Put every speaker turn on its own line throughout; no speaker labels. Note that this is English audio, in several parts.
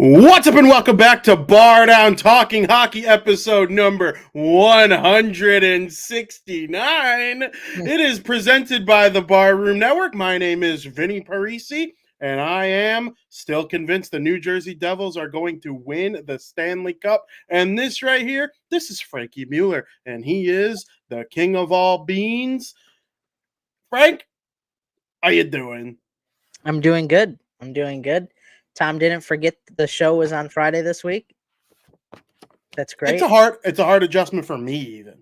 What's up and welcome back to Bardown Talking Hockey episode number 169. It is presented by the Barroom Network. My name is Vinnie Parisi, and I am still convinced the New Jersey Devils are going to win the Stanley Cup. And this right here, this is Frankie Mueller, and he is the king of all beans. Frank, how you doing?
I'm doing good. Tom didn't forget the show was on Friday this week. That's great.
It's a hard adjustment for me, even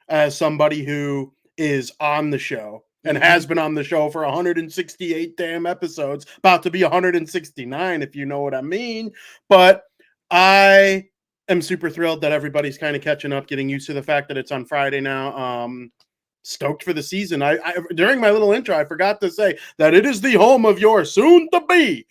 as somebody who is on the show and has been on the show for 168 damn episodes, about to be 169, if you know what I mean. But I am super thrilled that everybody's kind of catching up, getting used to the fact that it's on Friday now. Stoked for the season. I during my little intro, I forgot to say that it is the home of your soon-to-be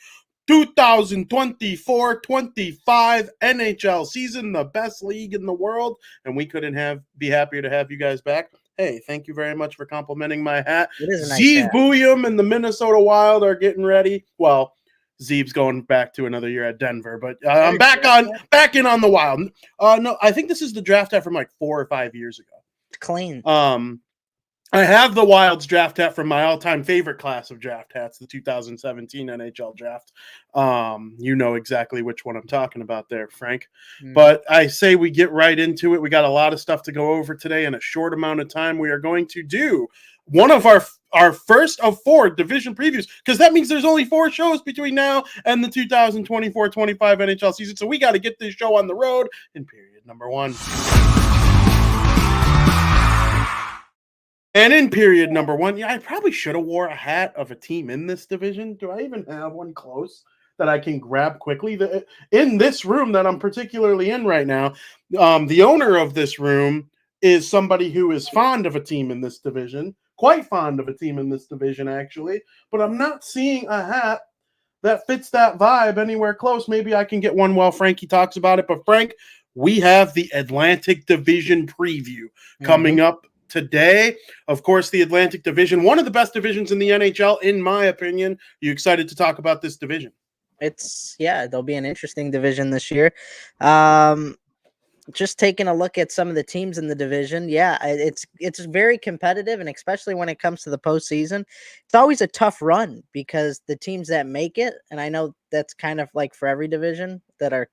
2024-25 NHL season, the best league in the world, and we couldn't be happier to have you guys back. Hey, thank you very much for complimenting my hat.
It is a nice
Zeeb
hat.
Booyam and the Minnesota Wild are getting ready. Well, Zeeb's going back to another year at Denver, but I'm back in on the Wild. No, I think this is the draft hat from like 4 or 5 years ago.
It's clean.
I have the Wild's draft hat from my all-time favorite class of draft hats, the 2017 NHL draft. You know exactly which one I'm talking about there, Frank. But I say we get right into it. We got a lot of stuff to go over today in a short amount of time. We are going to do one of our first of 4 division previews, because that means there's only 4 shows between now and the 2024-25 NHL season. So we got to get this show on the road in period number 1. And in period number 1, yeah, I probably should have wore a hat of a team in this division. Do I even have one close that I can grab quickly? In this room that I'm particularly in right now, the owner of this room is somebody who is fond of a team in this division, quite fond of a team in this division, actually. But I'm not seeing a hat that fits that vibe anywhere close. Maybe I can get one while Frankie talks about it. But Frank, we have the Atlantic Division preview coming up today. Of course, the Atlantic Division, one of the best divisions in the NHL, in my opinion. You excited to talk about this division?
There'll be an interesting division this year. Just taking a look at some of the teams in the division, it's very competitive, and especially when it comes to the postseason, it's always a tough run because the teams that make it, and I know that's kind of like for every division they're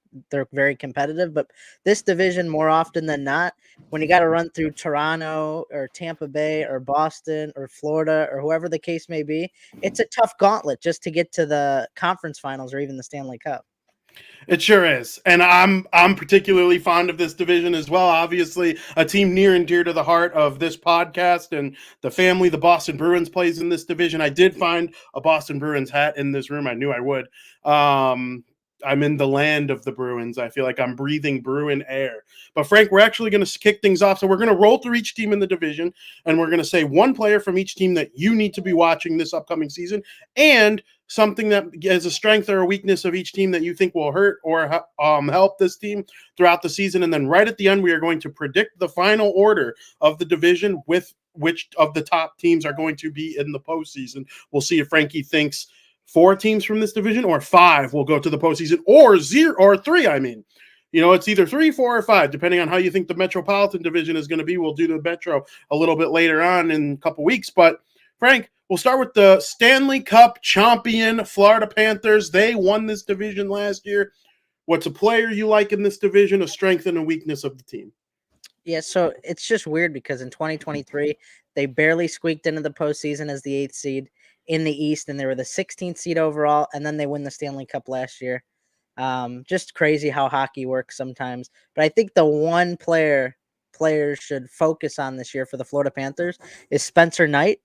very competitive, but this division more often than not, when you got to run through Toronto or Tampa Bay or Boston or Florida or whoever the case may be, it's a tough gauntlet just to get to the conference finals or even the Stanley Cup.
It sure is. And I'm particularly fond of this division as well. Obviously, a team near and dear to the heart of this podcast and the family, the Boston Bruins, plays in this division. I did find a Boston Bruins hat in this room. I knew I would. I'm in the land of the Bruins. I feel like I'm breathing Bruin air. But Frank, we're actually going to kick things off. So we're going to roll through each team in the division, and we're going to say one player from each team that you need to be watching this upcoming season, and something that is a strength or a weakness of each team that you think will hurt or help this team throughout the season. And then right at the end, we are going to predict the final order of the division with which of the top teams are going to be in the postseason. We'll see if Frankie thinks 4 teams from this division or 5 will go to the postseason, or 0 or 3. I mean, you know, it's either 3, 4, or 5, depending on how you think the Metropolitan Division is going to be. We'll do the Metro a little bit later on in a couple weeks. But Frank, we'll start with the Stanley Cup champion Florida Panthers. They won this division last year. What's a player you like in this division, a strength and a weakness of the team?
Yeah, so it's just weird because in 2023, they barely squeaked into the postseason as the 8th seed in the East, and they were the 16th seed overall, and then they win the Stanley Cup last year. Just crazy how hockey works sometimes. But I think the one players should focus on this year for the Florida Panthers is Spencer Knight.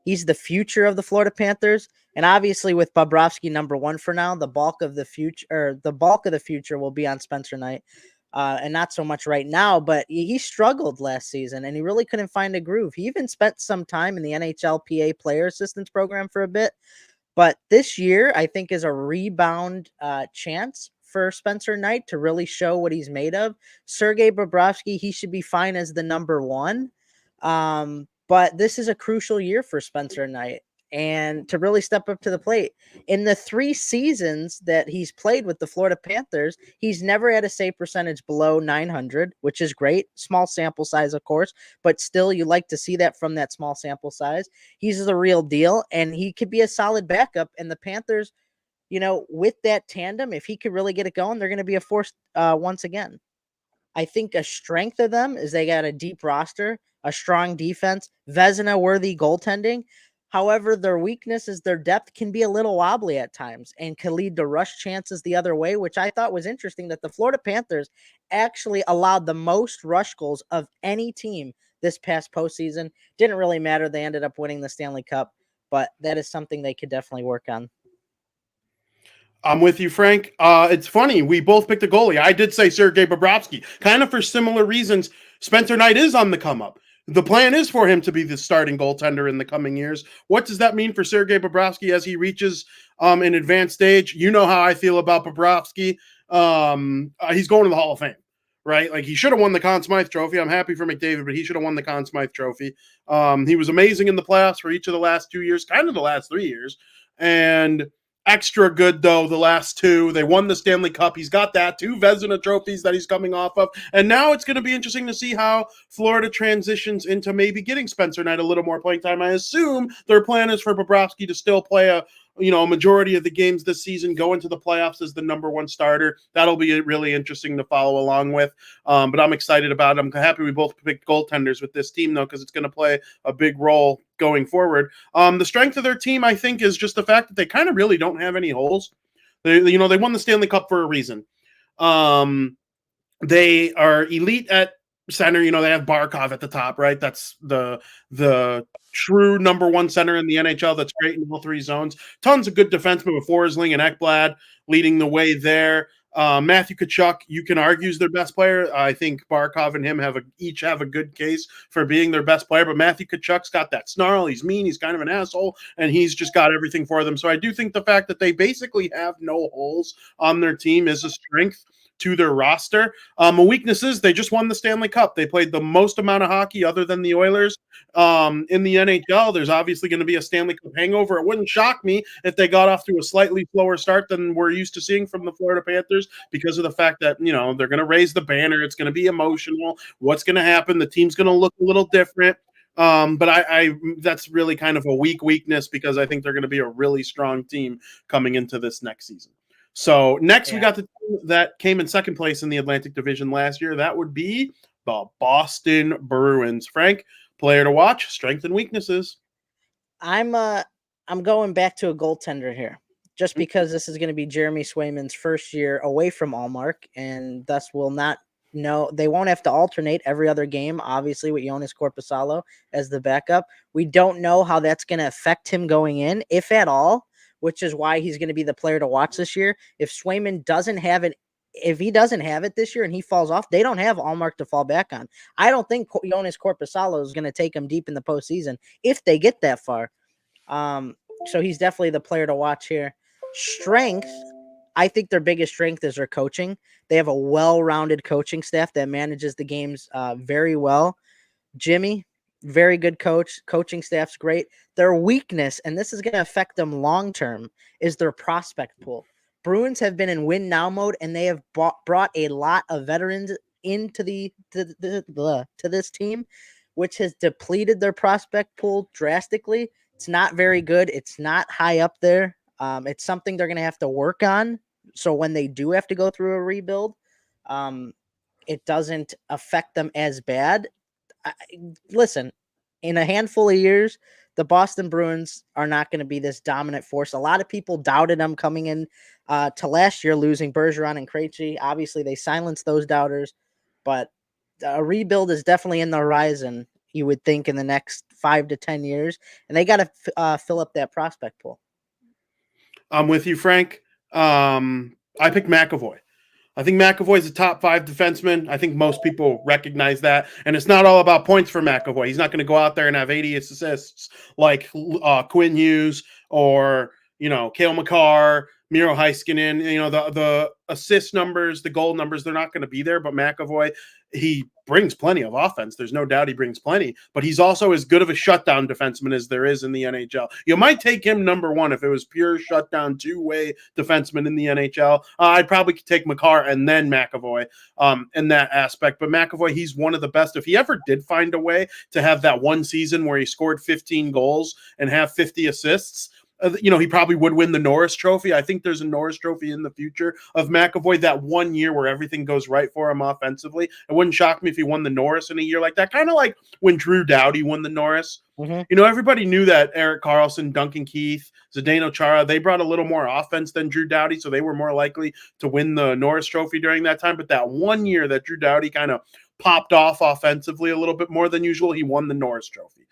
He's the future of the Florida Panthers, and obviously with Bobrovsky number 1 for now, the bulk of the future will be on Spencer Knight. And not so much right now, but he struggled last season and he really couldn't find a groove. He even spent some time in the NHLPA player assistance program for a bit, but this year I think is a rebound chance for Spencer Knight to really show what he's made of. Sergei Bobrovsky, he should be fine as the number 1. But this is a crucial year for Spencer Knight. and to really step up to the plate. In the 3 seasons that he's played with the Florida Panthers, he's never had a save percentage below 900, which is great. Small sample size, of course, but still you like to see that from that small sample size. He's the real deal, and he could be a solid backup. And the Panthers, with that tandem, if he could really get it going, they're going to be a force once again. I think a strength of them is they got a deep roster, a strong defense, Vezina-worthy goaltending. However, their weakness is their depth can be a little wobbly at times and can lead to rush chances the other way, which I thought was interesting that the Florida Panthers actually allowed the most rush goals of any team this past postseason. Didn't really matter. They ended up winning the Stanley Cup, but that is something they could definitely work on.
I'm with you, Frank. It's funny. We both picked a goalie. I did say Sergei Bobrovsky, kind of for similar reasons. Spencer Knight is on the come up. The plan is for him to be the starting goaltender in the coming years. What does that mean for Sergei Bobrovsky as he reaches an advanced stage? You know how I feel about Bobrovsky. He's going to the Hall of Fame, right? Like, he should have won the Conn Smythe Trophy. I'm happy for McDavid, but he should have won the Conn Smythe Trophy. He was amazing in the playoffs for each of the last 2 years, kind of the last 3 years. And extra good, though, the last 2. They won the Stanley Cup. He's got that. 2 Vezina trophies that he's coming off of. And now it's going to be interesting to see how Florida transitions into maybe getting Spencer Knight a little more playing time. I assume their plan is for Bobrovsky to still play a majority of the games this season, go into the playoffs as the number 1 starter. That'll be really interesting to follow along with. But I'm excited about it. I'm happy we both picked goaltenders with this team, though, because it's going to play a big role going forward. The strength of their team, I think, is just the fact that they kind of really don't have any holes. They won the Stanley Cup for a reason. They are elite at center. They have Barkov at the top, right? That's the true number 1 center in the NHL that's great in all 3 zones. Tons of good defensemen with Forsling and Ekblad leading the way there. Matthew Tkachuk, you can argue, is their best player. I think Barkov and him each have a good case for being their best player, but Matthew Tkachuk's got that snarl. He's mean. He's kind of an asshole, and he's just got everything for them. So I do think the fact that they basically have no holes on their team is a strength to their roster. Weaknesses, they just won the Stanley Cup. They played the most amount of hockey other than the Oilers in the NHL. There's obviously going to be a Stanley Cup hangover. It wouldn't shock me if they got off to a slightly slower start than we're used to seeing from the Florida Panthers because of the fact that, they're going to raise the banner. It's going to be emotional. What's going to happen? The team's going to look a little different. But I that's really kind of a weakness because I think they're going to be a really strong team coming into this next season. So next we got the team that came in second place in the Atlantic Division last year. That would be the Boston Bruins. Frank, player to watch, strengths and weaknesses.
I'm going back to a goaltender here, just because this is going to be Jeremy Swayman's first year away from Allmark, and thus will not know they won't have to alternate every other game, obviously, with Jonas Korpisalo as the backup. We don't know how that's going to affect him going in, if at all, which is why he's going to be the player to watch this year. If Swayman doesn't have it, if he doesn't have it this year and he falls off, they don't have Allmark to fall back on. I don't think Jonas Korpisalo is going to take him deep in the postseason if they get that far. So he's definitely the player to watch here. Strength, I think their biggest strength is their coaching. They have a well-rounded coaching staff that manages the games very well. Jimmy, very good coach. Coaching staff's great. Their weakness, and this is going to affect them long-term, is their prospect pool. Bruins have been in win now mode, and they have brought a lot of veterans into to this team, which has depleted their prospect pool drastically. It's not very good. It's not high up there. It's something they're going to have to work on. So when they do have to go through a rebuild, it doesn't affect them as bad. Listen, in a handful of years, the Boston Bruins are not going to be this dominant force. A lot of people doubted them coming in to last year, losing Bergeron and Krejci. Obviously, they silenced those doubters, but a rebuild is definitely in the horizon, you would think, in the next 5 to 10 years, and they got to fill up that prospect pool.
I'm with you, Frank. I picked McAvoy. I think McAvoy is a top 5 defenseman. I think most people recognize that. And it's not all about points for McAvoy. He's not going to go out there and have 80 assists like Quinn Hughes or, Cale Makar. Miro Heiskanen, the assist numbers, the goal numbers, they're not going to be there. But McAvoy, he brings plenty of offense. There's no doubt he brings plenty. But he's also as good of a shutdown defenseman as there is in the NHL. You might take him number one if it was pure shutdown two-way defenseman in the NHL. I'd probably take Makar and then McAvoy in that aspect. But McAvoy, he's one of the best. If he ever did find a way to have that one season where he scored 15 goals and have 50 assists, he probably would win the Norris Trophy. I think there's a Norris Trophy in the future of McAvoy, that 1 year where everything goes right for him offensively. It wouldn't shock me if he won the Norris in a year like that, kind of like when Drew Doughty won the Norris.
Mm-hmm.
Everybody knew that Erik Karlsson, Duncan Keith, Zdeno Chara, they brought a little more offense than Drew Doughty, so they were more likely to win the Norris Trophy during that time. But that 1 year that Drew Doughty kind of popped off offensively a little bit more than usual, he won the Norris Trophy.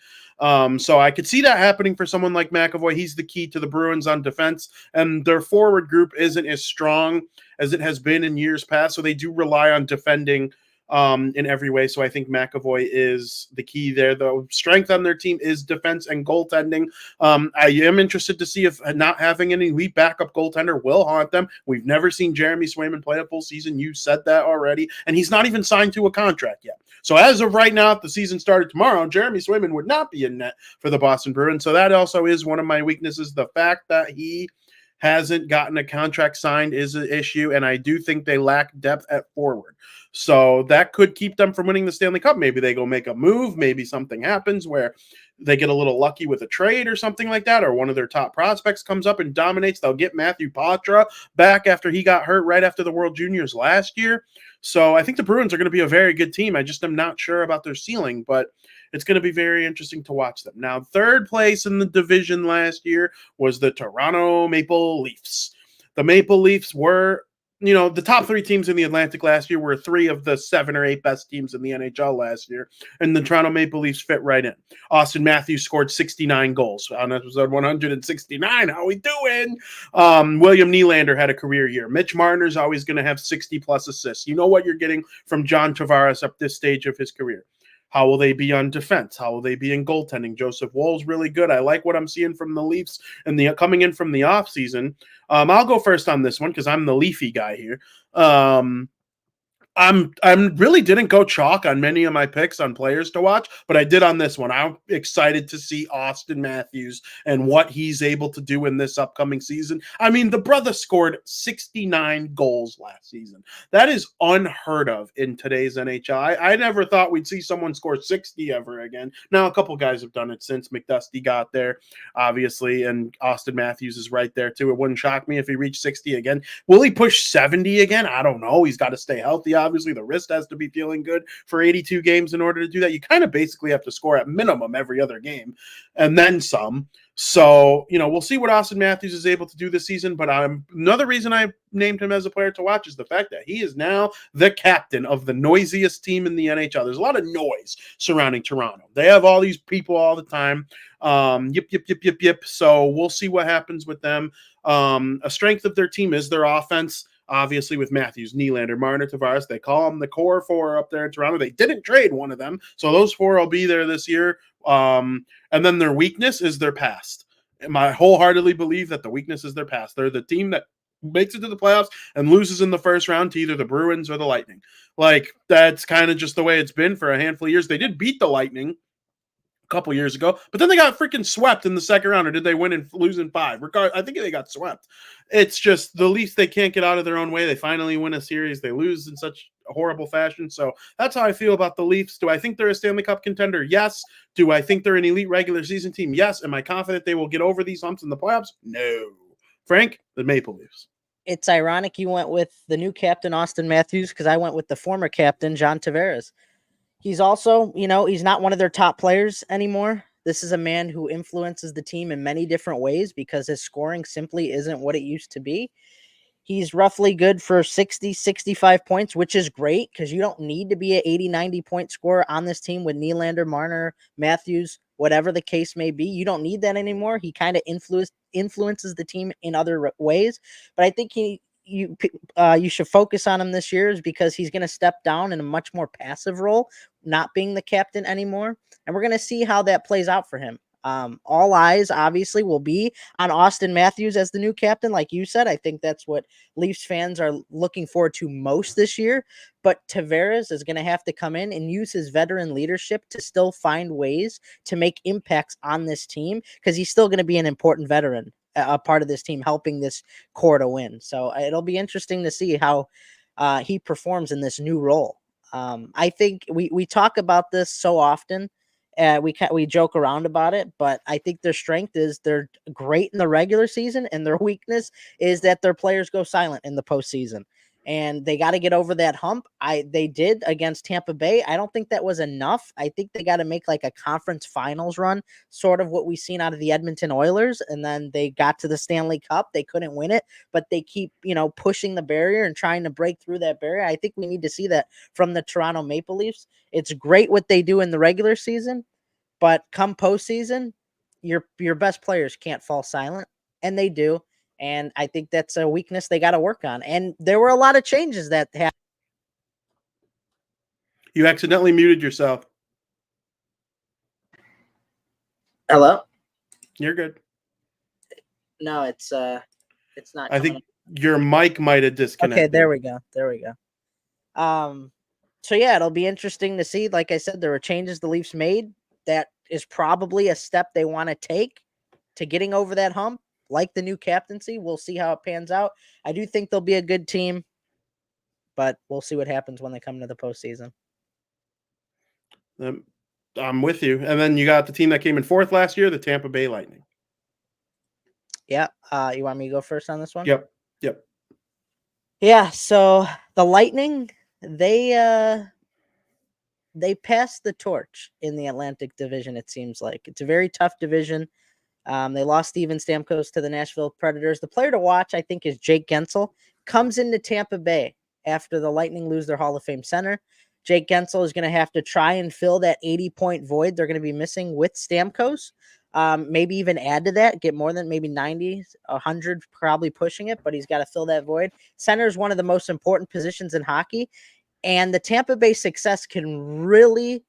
So I could see that happening for someone like McAvoy. He's the key to the Bruins on defense, and their forward group isn't as strong as it has been in years past, so they do rely on defending in every way. So I think McAvoy is the key there. The strength on their team is defense and goaltending. I am interested to see if not having an elite backup goaltender will haunt them. We've never seen Jeremy Swayman play a full season. You said that already, and he's not even signed to a contract yet. So as of right now, if the season started tomorrow, Jeremy Swayman would not be in net for the Boston Bruins. So that also is one of my weaknesses. The fact that he hasn't gotten a contract signed is an issue, and I do think they lack depth at forward. So that could keep them from winning the Stanley Cup. Maybe they go make a move. Maybe something happens where they get a little lucky with a trade or something like that, or one of their top prospects comes up and dominates. They'll get Matthew Patra back after he got hurt right after the World Juniors last year. So I think the Bruins are going to be a very good team. I just am not sure about their ceiling, but it's going to be very interesting to watch them. Now, third place in the division last year was the Toronto Maple Leafs. The Maple Leafs were, the top three teams in the Atlantic last year were three of the 7 or 8 best teams in the NHL last year, and the Toronto Maple Leafs fit right in. Austin Matthews scored 69 goals on episode 169. How we doing? William Nylander had a career year. Mitch Marner's always going to have 60-plus assists. You know what you're getting from John Tavares up this stage of his career. How will they be on defense? How will they be in goaltending? Joseph Woll's really good. I like what I'm seeing from the Leafs and coming in from the offseason. I'll go first on this one because I'm the Leafy guy here. I'm really didn't go chalk on many of my picks on players to watch, but I did on this one. I'm excited to see Austin Matthews and what he's able to do in this upcoming season. I mean, the brother scored 69 goals last season. That is unheard of in today's NHL. I never thought we'd see someone score 60 ever again. Now, a couple guys have done it since McDusty got there, obviously, and Austin Matthews is right there too. It wouldn't shock me if he reached 60 again. Will he push 70 again? I don't know. He's got to stay healthy. Obviously, the wrist has to be feeling good for 82 games in order to do that. You kind of basically have to score at minimum every other game and then some. So, we'll see what Austin Matthews is able to do this season. But another reason I named him as a player to watch is the fact that he is now the captain of the noisiest team in the NHL. There's a lot of noise surrounding Toronto. They have all these people all the time. Yip. So we'll see what happens with them. A strength of their team is their offense. Obviously, with Matthews, Nylander, Marner, Tavares, they call them the core four up there in Toronto. They didn't trade one of them, so those four will be there this year. And then their weakness is their past. And I wholeheartedly believe that the weakness is their past. They're the team that makes it to the playoffs and loses in the first round to either the Bruins or the Lightning. Like, that's kind of just the way it's been for a handful of years. They did beat the Lightning couple years ago, but then they got freaking swept in the second round, or did they win and lose in 5? I think they got swept. It's just the Leafs, they can't get out of their own way. They finally win a series. They lose in such a horrible fashion. So that's how I feel about the Leafs. Do I think they're a Stanley Cup contender? Yes. Do I think they're an elite regular season team? Yes. Am I confident they will get over these humps in the playoffs? No. Frank, the Maple Leafs.
It's ironic you went with the new captain, Austin Matthews, because I went with the former captain, John Tavares. He's also, he's not one of their top players anymore. This is a man who influences the team in many different ways because his scoring simply isn't what it used to be. He's roughly good for 60, 65 points, which is great because you don't need to be an 80, 90-point scorer on this team with Nylander, Marner, Matthews, whatever the case may be. You don't need that anymore. He kind of influences the team in other ways. But I think you should focus on him this year is because he's going to step down in a much more passive role, not being the captain anymore. And we're going to see how that plays out for him. All eyes obviously will be on Austin Matthews as the new captain. Like you said, I think that's what Leafs fans are looking forward to most this year. But Tavares is going to have to come in and use his veteran leadership to still find ways to make impacts on this team, because he's still going to be an important veteran, a part of this team, helping this core to win. So it'll be interesting to see how he performs in this new role. I think we talk about this so often. We joke around about it, but I think their strength is they're great in the regular season, and their weakness is that their players go silent in the postseason. And they got to get over that hump. They did against Tampa Bay. I don't think that was enough. I think they got to make like a conference finals run, sort of what we've seen out of the Edmonton Oilers. And then they got to the Stanley Cup. They couldn't win it, but they keep, pushing the barrier and trying to break through that barrier. I think we need to see that from the Toronto Maple Leafs. It's great what they do in the regular season, but come postseason, your best players can't fall silent, and they do. And I think that's a weakness they got to work on. And there were a lot of changes that happened.
You accidentally muted yourself.
Hello?
You're good.
No, it's not.
I think your mic might have disconnected.
Okay, there we go. So yeah, it'll be interesting to see. Like I said, there were changes the Leafs made that is probably a step they want to take to getting over that hump. Like the new captaincy, we'll see how it pans out. I do think they'll be a good team, but we'll see what happens when they come to the postseason.
I'm with you. And then you got the team that came in fourth last year, the Tampa Bay Lightning.
Yeah. You want me to go first on this one?
Yep.
Yeah. So the Lightning, they passed the torch in the Atlantic Division. It seems like it's a very tough division. They lost Steven Stamkos to the Nashville Predators. The player to watch, I think, is Jake Gensel. Comes into Tampa Bay after the Lightning lose their Hall of Fame center. Jake Gensel is going to have to try and fill that 80-point void they're going to be missing with Stamkos. Maybe even add to that, get more than maybe 90, 100, probably pushing it, but he's got to fill that void. Center is one of the most important positions in hockey, and the Tampa Bay success can really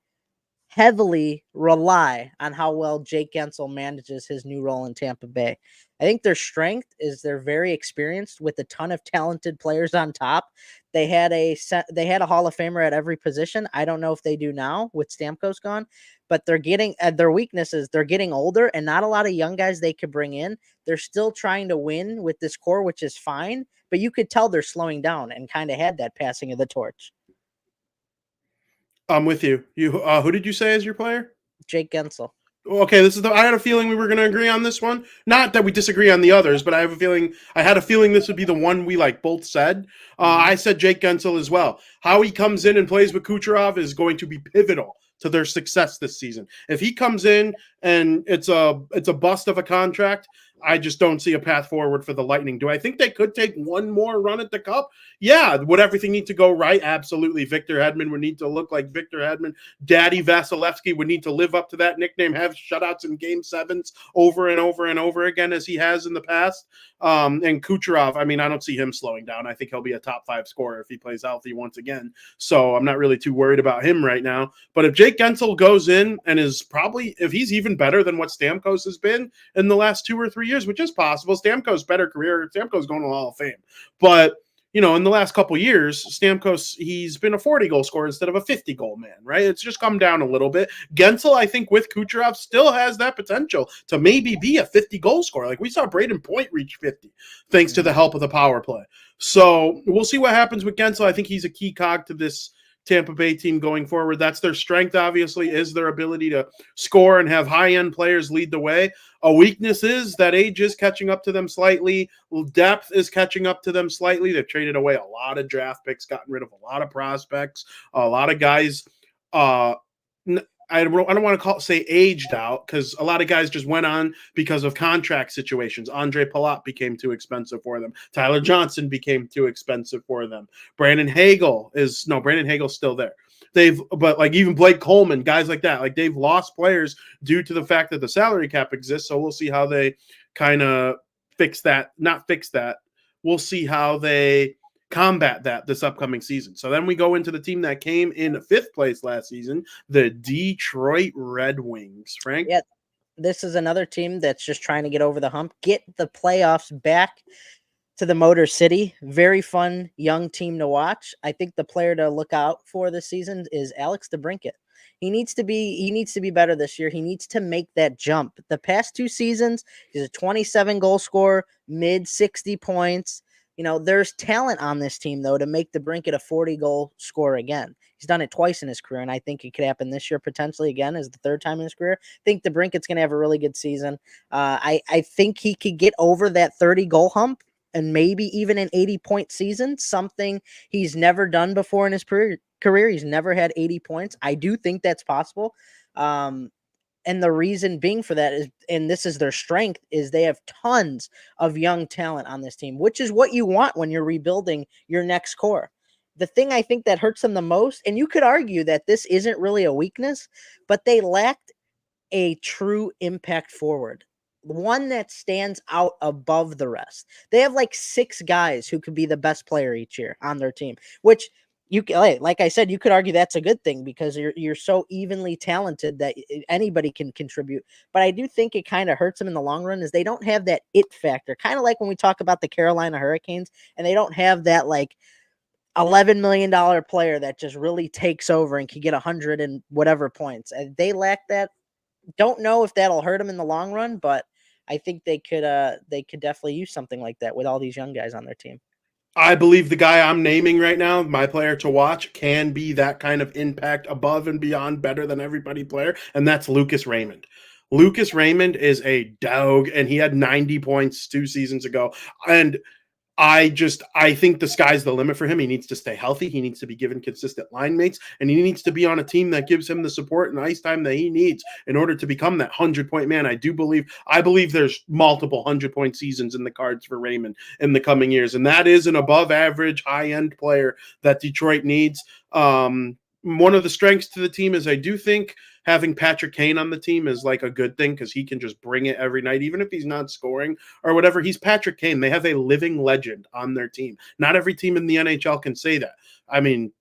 heavily rely on how well Jake Gensel manages his new role in Tampa Bay. I think their strength is they're very experienced with a ton of talented players on top. They had a Hall of Famer at every position. I don't know if they do now with Stamkos gone, but they're getting their weaknesses. They're getting older and not a lot of young guys they could bring in. They're still trying to win with this core, which is fine, but you could tell they're slowing down and kind of had that passing of the torch.
I'm with you. Who did you say is your player?
Jake Gensel.
Okay, I had a feeling we were going to agree on this one. Not that we disagree on the others, but I had a feeling this would be the one we both said. I said Jake Gensel as well. How he comes in and plays with Kucherov is going to be pivotal to their success this season. If he comes in and it's a bust of a contract, I just don't see a path forward for the Lightning. Do I think they could take one more run at the Cup? Yeah. Would everything need to go right? Absolutely. Victor Hedman would need to look like Victor Hedman. Daddy Vasilevsky would need to live up to that nickname, have shutouts in Game 7s over and over and over again as he has in the past. And Kucherov, I don't see him slowing down. I think he'll be a top 5 scorer if he plays healthy once again. So I'm not really too worried about him right now. But if Jake Gensel goes in and is probably, if he's even better than what Stamkos has been in the last 2 or 3 years, which is possible. Stamkos' better career. Stamkos going to the Hall of Fame. But, in the last couple years, Stamkos, he's been a 40-goal scorer instead of a 50-goal man, right? It's just come down a little bit. Gensel, I think, with Kucherov, still has that potential to maybe be a 50-goal scorer. Like we saw Braden Point reach 50 thanks to the help of the power play. So we'll see what happens with Gensel. I think he's a key cog to this Tampa Bay team going forward. That's their strength, obviously, is their ability to score and have high-end players lead the way. A weakness is that age is catching up to them slightly. Depth is catching up to them slightly. They've traded away a lot of draft picks, gotten rid of a lot of prospects, a lot of guys. I don't want to say aged out, because a lot of guys just went on because of contract situations. Andre Palat became too expensive for them. Tyler Johnson became too expensive for them. Brandon Hagel's still there. But even Blake Coleman, guys like that, they've lost players due to the fact that the salary cap exists. So we'll see how they kind of not fix that. We'll see how they combat that this upcoming season. So then we go into the team that came in 5th place last season, the Detroit Red Wings. Frank?
Yeah, this is another team that's just trying to get over the hump, get the playoffs back to the Motor City. Very fun young team to watch. I think the player to look out for this season is Alex DeBrincat. He needs to be better this year. He needs to make that jump. The past 2 seasons, he's a 27 goal scorer, mid 60 points. There's talent on this team though to make DeBrincat a 40 goal scorer again. He's done it twice in his career, and I think it could happen this year potentially again as the third time in his career. I think DeBrincat's going to have a really good season. I think he could get over that 30 goal hump and maybe even an 80-point season, something he's never done before in his career. He's never had 80 points. I do think that's possible. And the reason being for that is, and this is their strength, is they have tons of young talent on this team, which is what you want when you're rebuilding your next core. The thing I think that hurts them the most, and you could argue that this isn't really a weakness, but they lacked a true impact forward, one that stands out above the rest. They have like 6 guys who could be the best player each year on their team, which like I said, you could argue that's a good thing because you're so evenly talented that anybody can contribute. But I do think it kind of hurts them in the long run is they don't have that it factor. Kind of like when we talk about the Carolina Hurricanes, and they don't have that like $11 million player that just really takes over and can get 100 and whatever points. And they lack that. Don't know if that'll hurt them in the long run, but I think they could definitely use something like that with all these young guys on their team.
I believe the guy I'm naming right now, my player to watch, can be that kind of impact above and beyond better than everybody player, and that's Lucas Raymond. Lucas Raymond is a dog, and he had 90 points 2 seasons ago. And I think the sky's the limit for him. He needs to stay healthy. He needs to be given consistent line mates, and he needs to be on a team that gives him the support and ice time that he needs in order to become that 100-point man. I believe there's multiple 100-point seasons in the cards for Raymond in the coming years, and that is an above average, high end player that Detroit needs. One of the strengths to the team is I do think having Patrick Kane on the team is like a good thing because he can just bring it every night, even if he's not scoring or whatever. He's Patrick Kane. They have a living legend on their team. Not every team in the NHL can say that. I mean,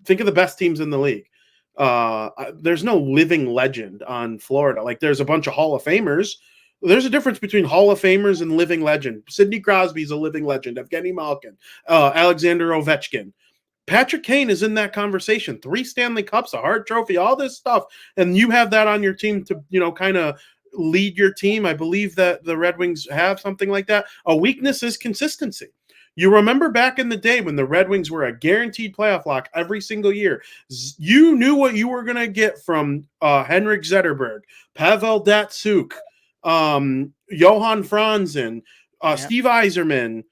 think of the best teams in the league. There's no living legend on Florida. Like there's a bunch of Hall of Famers. There's a difference between Hall of Famers and living legend. Sidney Crosby's a living legend. Evgeny Malkin, Alexander Ovechkin. Patrick Kane is in that conversation. 3 Stanley Cups, a Hart Trophy, all this stuff. And you have that on your team to, kind of lead your team. I believe that the Red Wings have something like that. A weakness is consistency. You remember back in the day when the Red Wings were a guaranteed playoff lock every single year. You knew what you were going to get from Henrik Zetterberg, Pavel Datsyuk, Johan Franzen, Steve Yzerman,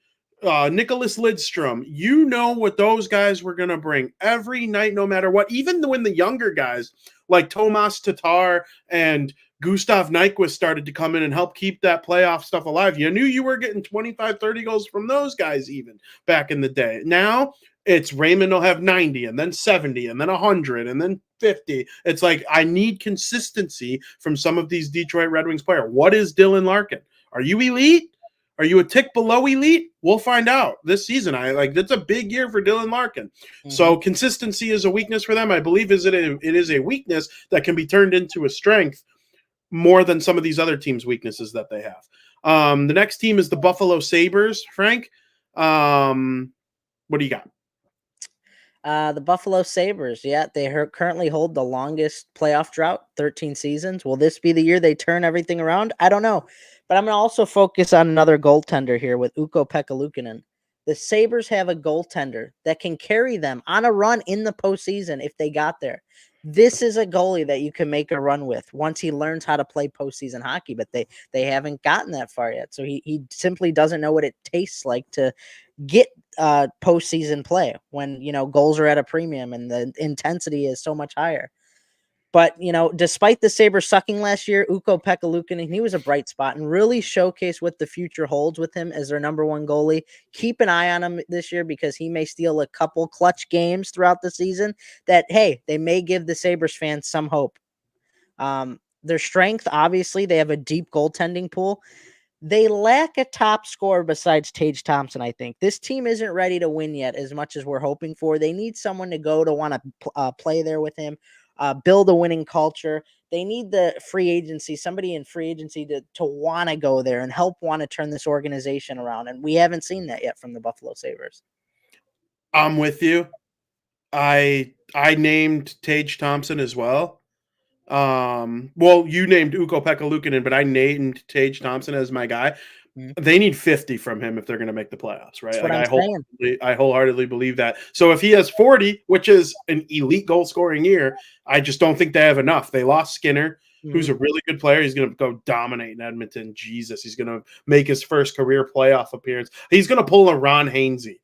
Nicholas Lidstrom. You know what those guys were going to bring every night, no matter what. Even when the younger guys like Tomas Tatar and Gustav Nyquist started to come in and help keep that playoff stuff alive, you knew you were getting 25, 30 goals from those guys even back in the day. Now it's Raymond will have 90 and then 70 and then 100 and then 50. It's like I need consistency from some of these Detroit Red Wings players. What is Dylan Larkin? Are you elite? Are you a tick below elite? We'll find out this season. That's a big year for Dylan Larkin. Mm-hmm. So consistency is a weakness for them. I believe it is a weakness that can be turned into a strength more than some of these other teams' weaknesses that they have. The next team is the Buffalo Sabres. Frank, what do you got?
The Buffalo Sabres, they currently hold the longest playoff drought, 13 seasons. Will this be the year they turn everything around? I don't know. But I'm going to also focus on another goaltender here with Ukko-Pekka Luukkonen. The Sabres have a goaltender that can carry them on a run in the postseason if they got there. This is a goalie that you can make a run with once he learns how to play postseason hockey, but they haven't gotten that far yet. So he simply doesn't know what it tastes like to get postseason play when, goals are at a premium and the intensity is so much higher. But, despite the Sabres sucking last year, Ukko-Pekka Luukkonen, he was a bright spot and really showcased what the future holds with him as their number one goalie. Keep an eye on him this year because he may steal a couple clutch games throughout the season that, hey, they may give the Sabres fans some hope. Their strength, obviously, they have a deep goaltending pool. They lack a top scorer besides Tage Thompson, I think. This team isn't ready to win yet as much as we're hoping for. They need someone to go to want to play there with him. Build a winning culture. They need the free agency, somebody in free agency to want to go there and help want to turn this organization around. And we haven't seen that yet from the Buffalo Sabres.
I'm with you. I named Tage Thompson as well. Well, you named Ukko-Pekka Luukkonen, but I named Tage Thompson as my guy. They need 50 from him if they're going to make the playoffs, right?
That's what I'm saying.
I wholeheartedly believe that. So if he has 40, which is an elite goal scoring year, I just don't think they have enough. They lost Skinner, who's a really good player. He's going to go dominate in Edmonton. Jesus, he's going to make his first career playoff appearance. He's going to pull a Ron Hainsey.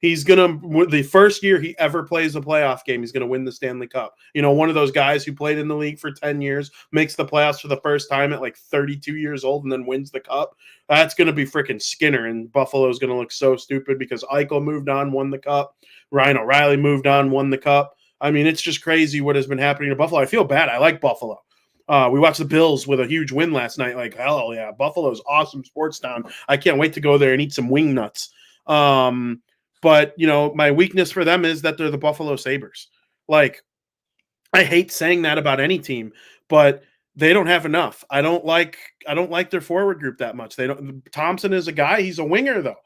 He's going to, the first year he ever plays a playoff game, he's going to win the Stanley Cup. You know, one of those guys who played in the league for 10 years, makes the playoffs for the first time at like 32 years old and then wins the cup. That's going to be freaking Skinner, and Buffalo's going to look so stupid because Eichel moved on, won the cup. Ryan O'Reilly moved on, won the cup. I mean, it's just crazy what has been happening to Buffalo. I feel bad. I like Buffalo. We watched the Bills with a huge win last night. Like, hell yeah, Buffalo's awesome sports town. I can't wait to go there and eat some wing nuts. But, you know, my weakness for them is that they're the Buffalo Sabres. Like, I hate saying that about any team, but they don't have enough. I don't like their forward group that much. Thompson is a guy, he's a winger though.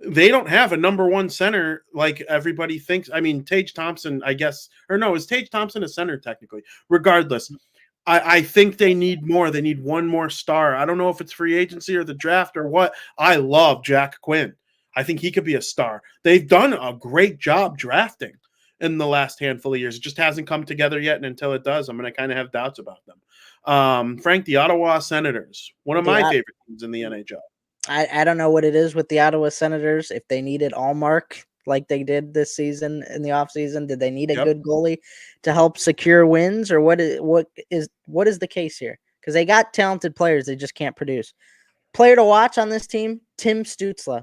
They don't have a number one center like everybody thinks. I mean, Tage Thompson, I guess, or no, is Tage Thompson a center technically? Regardless, I think they need more. They need one more star. I don't know if it's free agency or the draft or what. I love Jack Quinn. I think he could be a star. They've done a great job drafting in the last handful of years. It just hasn't come together yet, and until it does, I'm going to kind of have doubts about them. Frank, the Ottawa Senators, one of my favorite teams in the NHL.
I don't know what it is with the Ottawa Senators. If they needed Allmark like they did this season in the offseason, did they need a good goalie to help secure wins, or what is the case here? Because they got talented players, they just can't produce. Player to watch on this team, Tim Stützle.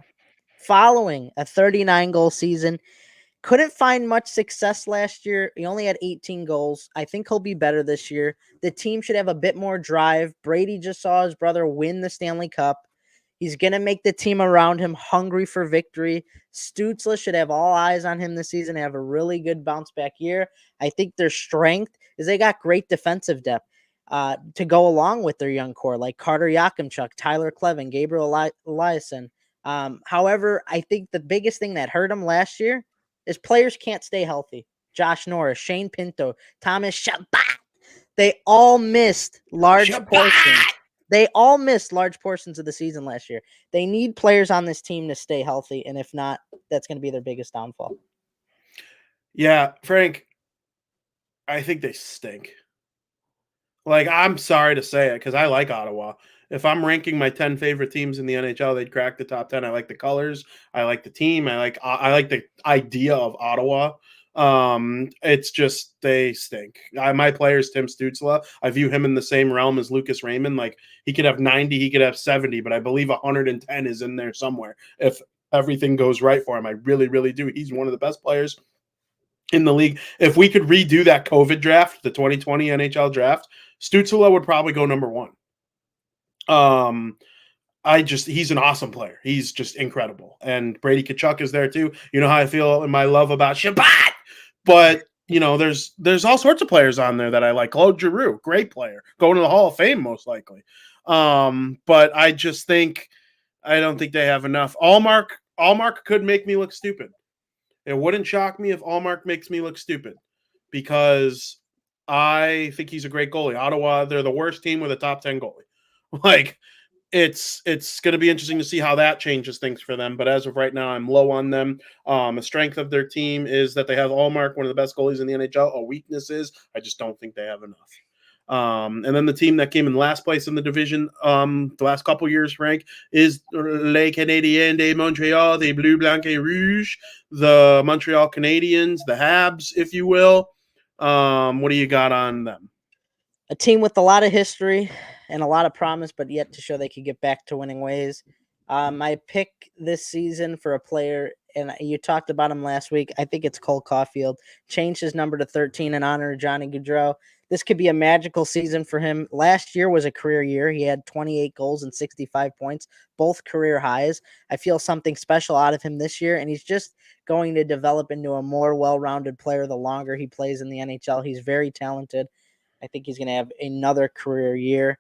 Following a 39-goal season, couldn't find much success last year. He only had 18 goals. I think he'll be better this year. The team should have a bit more drive. Brady just saw his brother win the Stanley Cup. He's going to make the team around him hungry for victory. Stützle should have all eyes on him this season, have a really good bounce-back year. I think their strength is they got great defensive depth to go along with their young core, like Carter Yakimchuk, Tyler Klevin, Gabriel Eliasson. However, I think the biggest thing that hurt him last year is players can't stay healthy. Josh Norris, Shane Pinto, Thomas Chabot. They all missed large portions. They all missed large portions of the season last year. They need players on this team to stay healthy, and if not, that's going to be their biggest downfall.
Yeah, Frank, I think they stink. Like, I'm sorry to say it because I like Ottawa. If I'm ranking my 10 favorite teams in the NHL, they'd crack the top 10. I like the colors. I like the team. I like the idea of Ottawa. It's just they stink. My player is Tim Stützle. I view him in the same realm as Lucas Raymond. Like, he could have 90, he could have 70, but I believe 110 is in there somewhere if everything goes right for him. I really, really do. He's one of the best players in the league. If we could redo that COVID draft, the 2020 NHL draft, Stützle would probably go number one. He's an awesome player. He's just incredible. And Brady Tkachuk is there too. You know how I feel in my love about Chabot, but you know, there's all sorts of players on there that I like. Claude Giroux, great player, going to the Hall of Fame most likely. But I just think I don't think they have enough. Allmark could make me look stupid. It wouldn't shock me if Allmark makes me look stupid because I think he's a great goalie. Ottawa, they're the worst team with a top 10 goalie. Like, it's going to be interesting to see how that changes things for them. But as of right now, I'm low on them. The strength of their team is that they have Allmark, one of the best goalies in the NHL. A weakness is I just don't think they have enough. And then the team that came in last place in the division the last couple years, Frank, is Les Canadiens de Montreal, the Bleu, Blanc et Rouge, the Montreal Canadiens, the Habs, if you will. What do you got on them?
A team with a lot of history and a lot of promise, but yet to show they could get back to winning ways. My pick this season for a player, and you talked about him last week, I think it's Cole Caulfield. Changed his number to 13 in honor of Johnny Gaudreau. This could be a magical season for him. Last year was a career year. He had 28 goals and 65 points, both career highs. I feel something special out of him this year, and he's just going to develop into a more well-rounded player the longer he plays in the NHL. He's very talented. I think he's going to have another career year.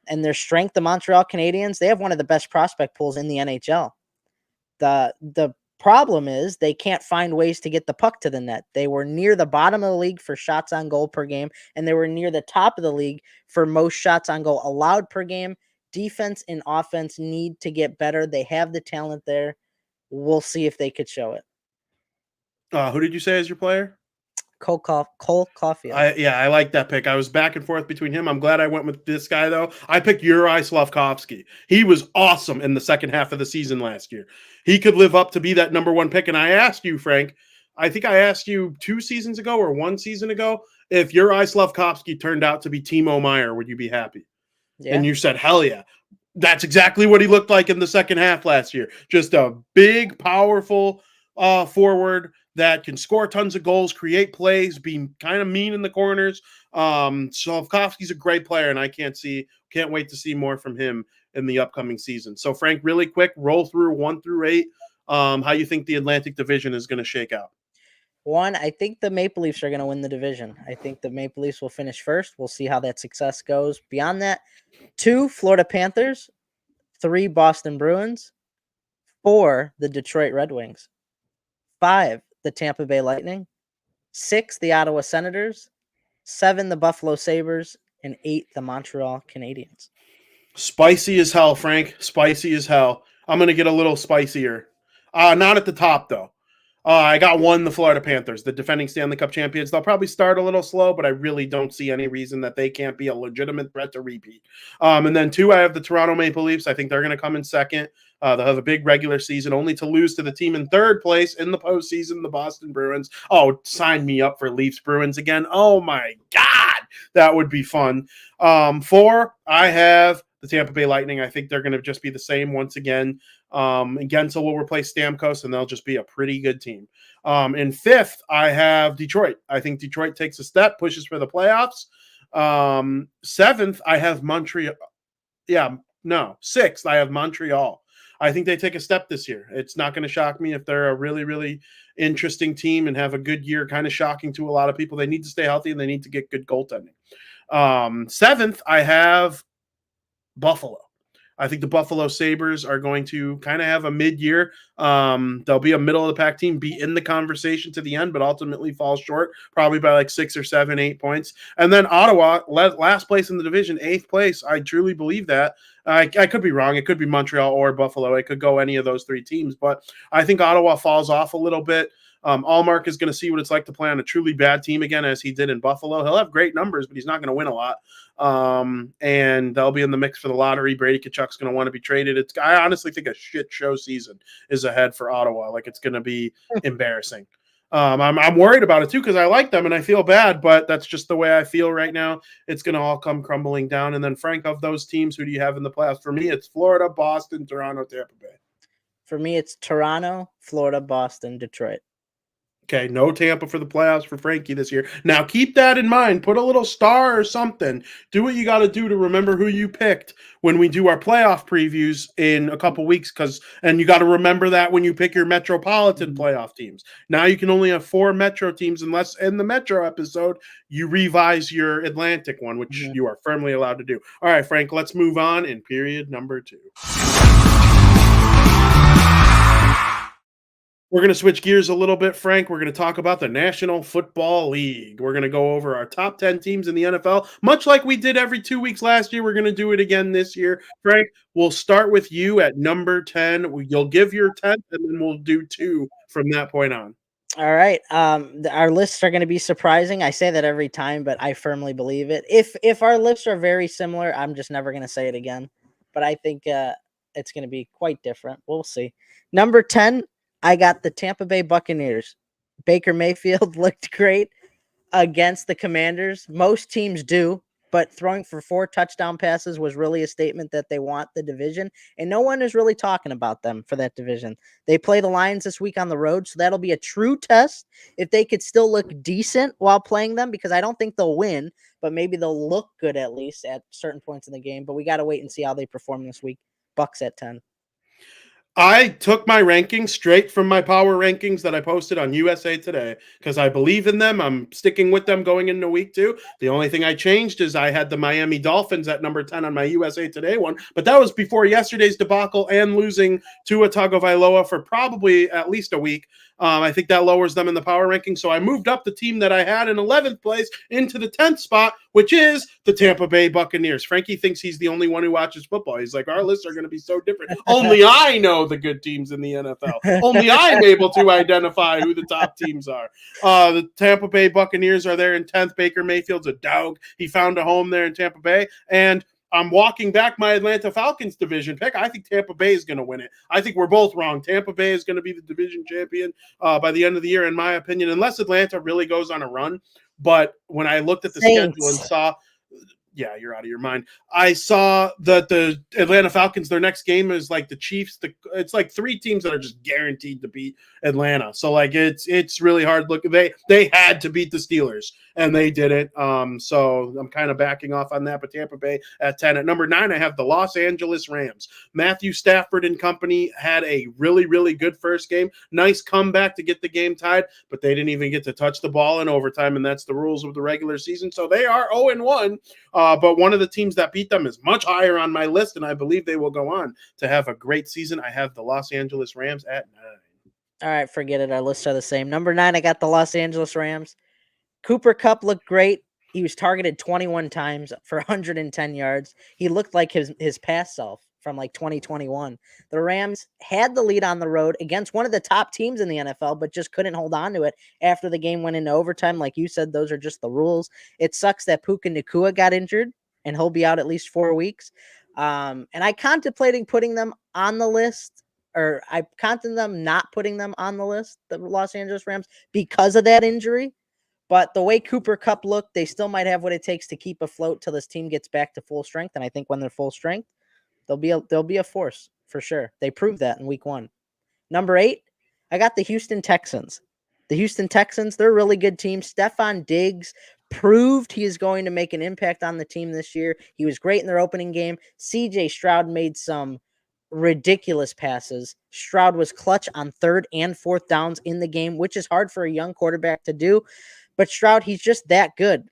And their strength, the Montreal Canadiens, they have one of the best prospect pools in the NHL. The problem is they can't find ways to get the puck to the net. They were near the bottom of the league for shots on goal per game, and they were near the top of the league for most shots on goal allowed per game. Defense and offense need to get better. They have the talent there. We'll see if they could show it.
Who did you say is your player?
Cole Caulfield.
I like that pick. I was back and forth between him. I'm glad I went with this guy, though. I picked Uri Slavkovsky. He was awesome in the second half of the season last year. He could live up to be that number one pick. And I asked you, Frank, I think I asked you 2 seasons ago or 1 season ago, if Uri Slavkovsky turned out to be Timo Meier, would you be happy?
Yeah.
And you said, hell yeah. That's exactly what he looked like in the second half last year. Just a big, powerful forward that can score tons of goals, create plays, be kind of mean in the corners. Slavkovsky's a great player, and I can't wait to see more from him in the upcoming season. So, Frank, really quick, roll through 1 through 8. How you think the Atlantic Division is going to shake out?
1, I think the Maple Leafs are going to win the division. I think the Maple Leafs will finish first. We'll see how that success goes. Beyond that, 2, Florida Panthers. 3, Boston Bruins. 4, the Detroit Red Wings. 5, the Tampa Bay Lightning. 6, the Ottawa Senators. 7, the Buffalo Sabres. And 8, the Montreal Canadiens.
Spicy as hell, Frank. Spicy as hell. I'm going to get a little spicier. Not at the top, though. I got 1, the Florida Panthers, the defending Stanley Cup champions. They'll probably start a little slow, but I really don't see any reason that they can't be a legitimate threat to repeat. And then 2, I have the Toronto Maple Leafs. I think they're going to come in second. They'll have a big regular season, only to lose to the team in third place in the postseason, the Boston Bruins. Oh, sign me up for Leafs Bruins again. Oh, my God. That would be fun. 4, I have the Tampa Bay Lightning. I think they're going to just be the same once again. Gensel will replace Stamkos, and they'll just be a pretty good team. In 5th, I have Detroit. I think Detroit takes a step, pushes for the playoffs. 7th, I have Montreal. 6th, I have Montreal. I think they take a step this year. It's not going to shock me if they're a really, really interesting team and have a good year, kind of shocking to a lot of people. They need to stay healthy, and they need to get good goaltending. 7th, I have Buffalo. I think the Buffalo Sabres are going to kind of have a mid-year. They'll be a middle-of-the-pack team, be in the conversation to the end, but ultimately fall short, probably by like 6 or 7, 8 points. And then Ottawa, last place in the division, 8th place. I truly believe that. I could be wrong. It could be Montreal or Buffalo. It could go any of those 3 teams. But I think Ottawa falls off a little bit. Allmark is going to see what it's like to play on a truly bad team again, as he did in Buffalo. He'll have great numbers, but he's not going to win a lot. And they'll be in the mix for the lottery. Brady Tkachuk's going to want to be traded. I honestly think a shit show season is ahead for Ottawa. Like, it's going to be embarrassing. I'm worried about it too, because I like them and I feel bad, but that's just the way I feel right now. It's going to all come crumbling down. And then, Frank, of those teams, who do you have in the playoffs? For me, it's Florida, Boston, Toronto, Tampa Bay.
For me, it's Toronto, Florida, Boston, Detroit.
Okay, no Tampa for the playoffs for Frankie this year. Now, keep that in mind. Put a little star or something. Do what you got to do to remember who you picked when we do our playoff previews in a couple weeks. And you got to remember that when you pick your Metropolitan playoff teams. Now you can only have 4 Metro teams unless in the Metro episode you revise your Atlantic one, which you are firmly allowed to do. All right, Frank, let's move on in period number 2. We're going to switch gears a little bit, Frank. We're going to talk about the National Football League. We're going to go over our top 10 teams in the NFL, much like we did every 2 weeks last year. We're going to do it again this year. Frank, we'll start with you at number 10. You'll give your 10th, and then we'll do 2 from that point on.
All right. Our lists are going to be surprising. I say that every time, but I firmly believe it. If our lists are very similar, I'm just never going to say it again. But I think it's going to be quite different. We'll see. Number 10. I got the Tampa Bay Buccaneers. Baker Mayfield looked great against the Commanders. Most teams do, but throwing for 4 touchdown passes was really a statement that they want the division, and no one is really talking about them for that division. They play the Lions this week on the road, so that'll be a true test if they could still look decent while playing them, because I don't think they'll win, but maybe they'll look good at least at certain points in the game. But we got to wait and see how they perform this week. Bucks at 10.
I took my rankings straight from my power rankings that I posted on USA Today because I believe in them. I'm sticking with them going into week 2. The only thing I changed is I had the Miami Dolphins at number 10 on my USA Today one, but that was before yesterday's debacle and losing Tua Tagovailoa for probably at least a week. I think that lowers them in the power ranking. So I moved up the team that I had in 11th place into the 10th spot, which is the Tampa Bay Buccaneers. Frankie thinks he's the only one who watches football. He's like, our lists are going to be so different. Only I know the good teams in the NFL. Only I'm able to identify who the top teams are. The Tampa Bay Buccaneers are there in 10th. Baker Mayfield's a dog. He found a home there in Tampa Bay. And I'm walking back my Atlanta Falcons division pick. I think Tampa Bay is going to win it. I think we're both wrong. Tampa Bay is going to be the division champion by the end of the year, in my opinion, unless Atlanta really goes on a run. But when I looked at the schedule and saw, yeah, you're out of your mind. I saw that the Atlanta Falcons, their next game is like the Chiefs. It's like 3 teams that are just guaranteed to beat Atlanta. So like it's really hard. Look, they had to beat the Steelers and they did it. So I'm kind of backing off on that. But Tampa Bay at 10. At number 9, I have the Los Angeles Rams. Matthew Stafford and company had a really, really good first game. Nice comeback to get the game tied, but they didn't even get to touch the ball in overtime, and that's the rules of the regular season. So they are 0-1. But one of the teams that beat them is much higher on my list, and I believe they will go on to have a great season. I have the Los Angeles Rams at 9.
All right, forget it. Our lists are the same. Number 9, I got the Los Angeles Rams. Cooper Kupp looked great. He was targeted 21 times for 110 yards. He looked like his past self from like 2021. The Rams had the lead on the road against one of the top teams in the NFL, but just couldn't hold on to it after the game went into overtime. Like you said, those are just the rules. It sucks that Puka Nacua got injured, and he'll be out at least 4 weeks. And I contemplating putting them on the list, or I contemplated them not putting them on the list, the Los Angeles Rams, because of that injury. But the way Cooper Kupp looked, they still might have what it takes to keep afloat till this team gets back to full strength. And I think when they're full strength, they'll be a force for sure. They proved that in week 1. Number 8, I got the Houston Texans. The Houston Texans, they're a really good team. Stephon Diggs proved he is going to make an impact on the team this year. He was great in their opening game. CJ Stroud made some ridiculous passes. Stroud was clutch on 3rd and 4th downs in the game, which is hard for a young quarterback to do. But Stroud, he's just that good.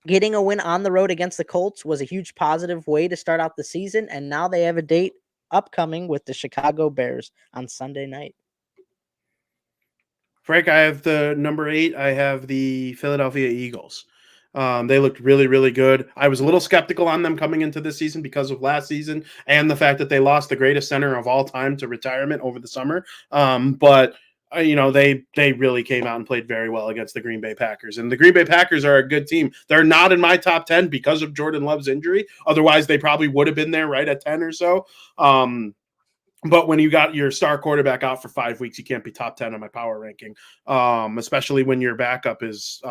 Getting a win on the road against the Colts was a huge positive way to start out the season, and now they have a date upcoming with the Chicago Bears on Sunday night.
Frank, I have the number 8. I have the Philadelphia Eagles. They looked really, really good. I was a little skeptical on them coming into this season because of last season and the fact that they lost the greatest center of all time to retirement over the summer. But they really came out and played very well against the Green Bay Packers. And the Green Bay Packers are a good team. They're not in my top 10 because of Jordan Love's injury. Otherwise, they probably would have been there right at 10 or so. But when you got your star quarterback out for 5 weeks, you can't be top 10 on my power ranking, especially when your backup is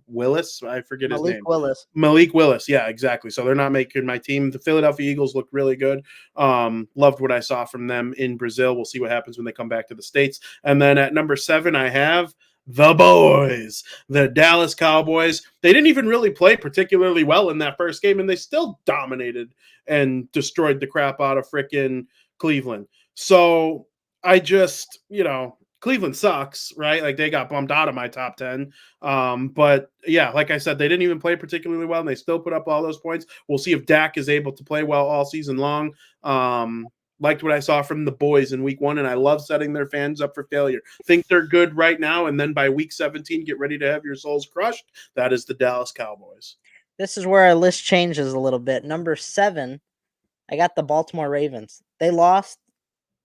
Willis. I forget his name. Malik Willis. Yeah, exactly. So they're not making my team. The Philadelphia Eagles look really good. Loved what I saw from them in Brazil. We'll see what happens when they come back to the States. And then at number 7, I have the boys, the Dallas Cowboys. They didn't even really play particularly well in that first game, and they still dominated and destroyed the crap out of frickin' Cleveland. So I just, Cleveland sucks, right? Like they got bumped out of my top 10. But yeah, like I said, they didn't even play particularly well and they still put up all those points. We'll see if Dak is able to play well all season long. Liked what I saw from the boys in week 1, and I love setting their fans up for failure. Think they're good right now, and then by week 17, get ready to have your souls crushed. That is the Dallas Cowboys.
This is where our list changes a little bit. Number 7, I got the Baltimore Ravens. They lost.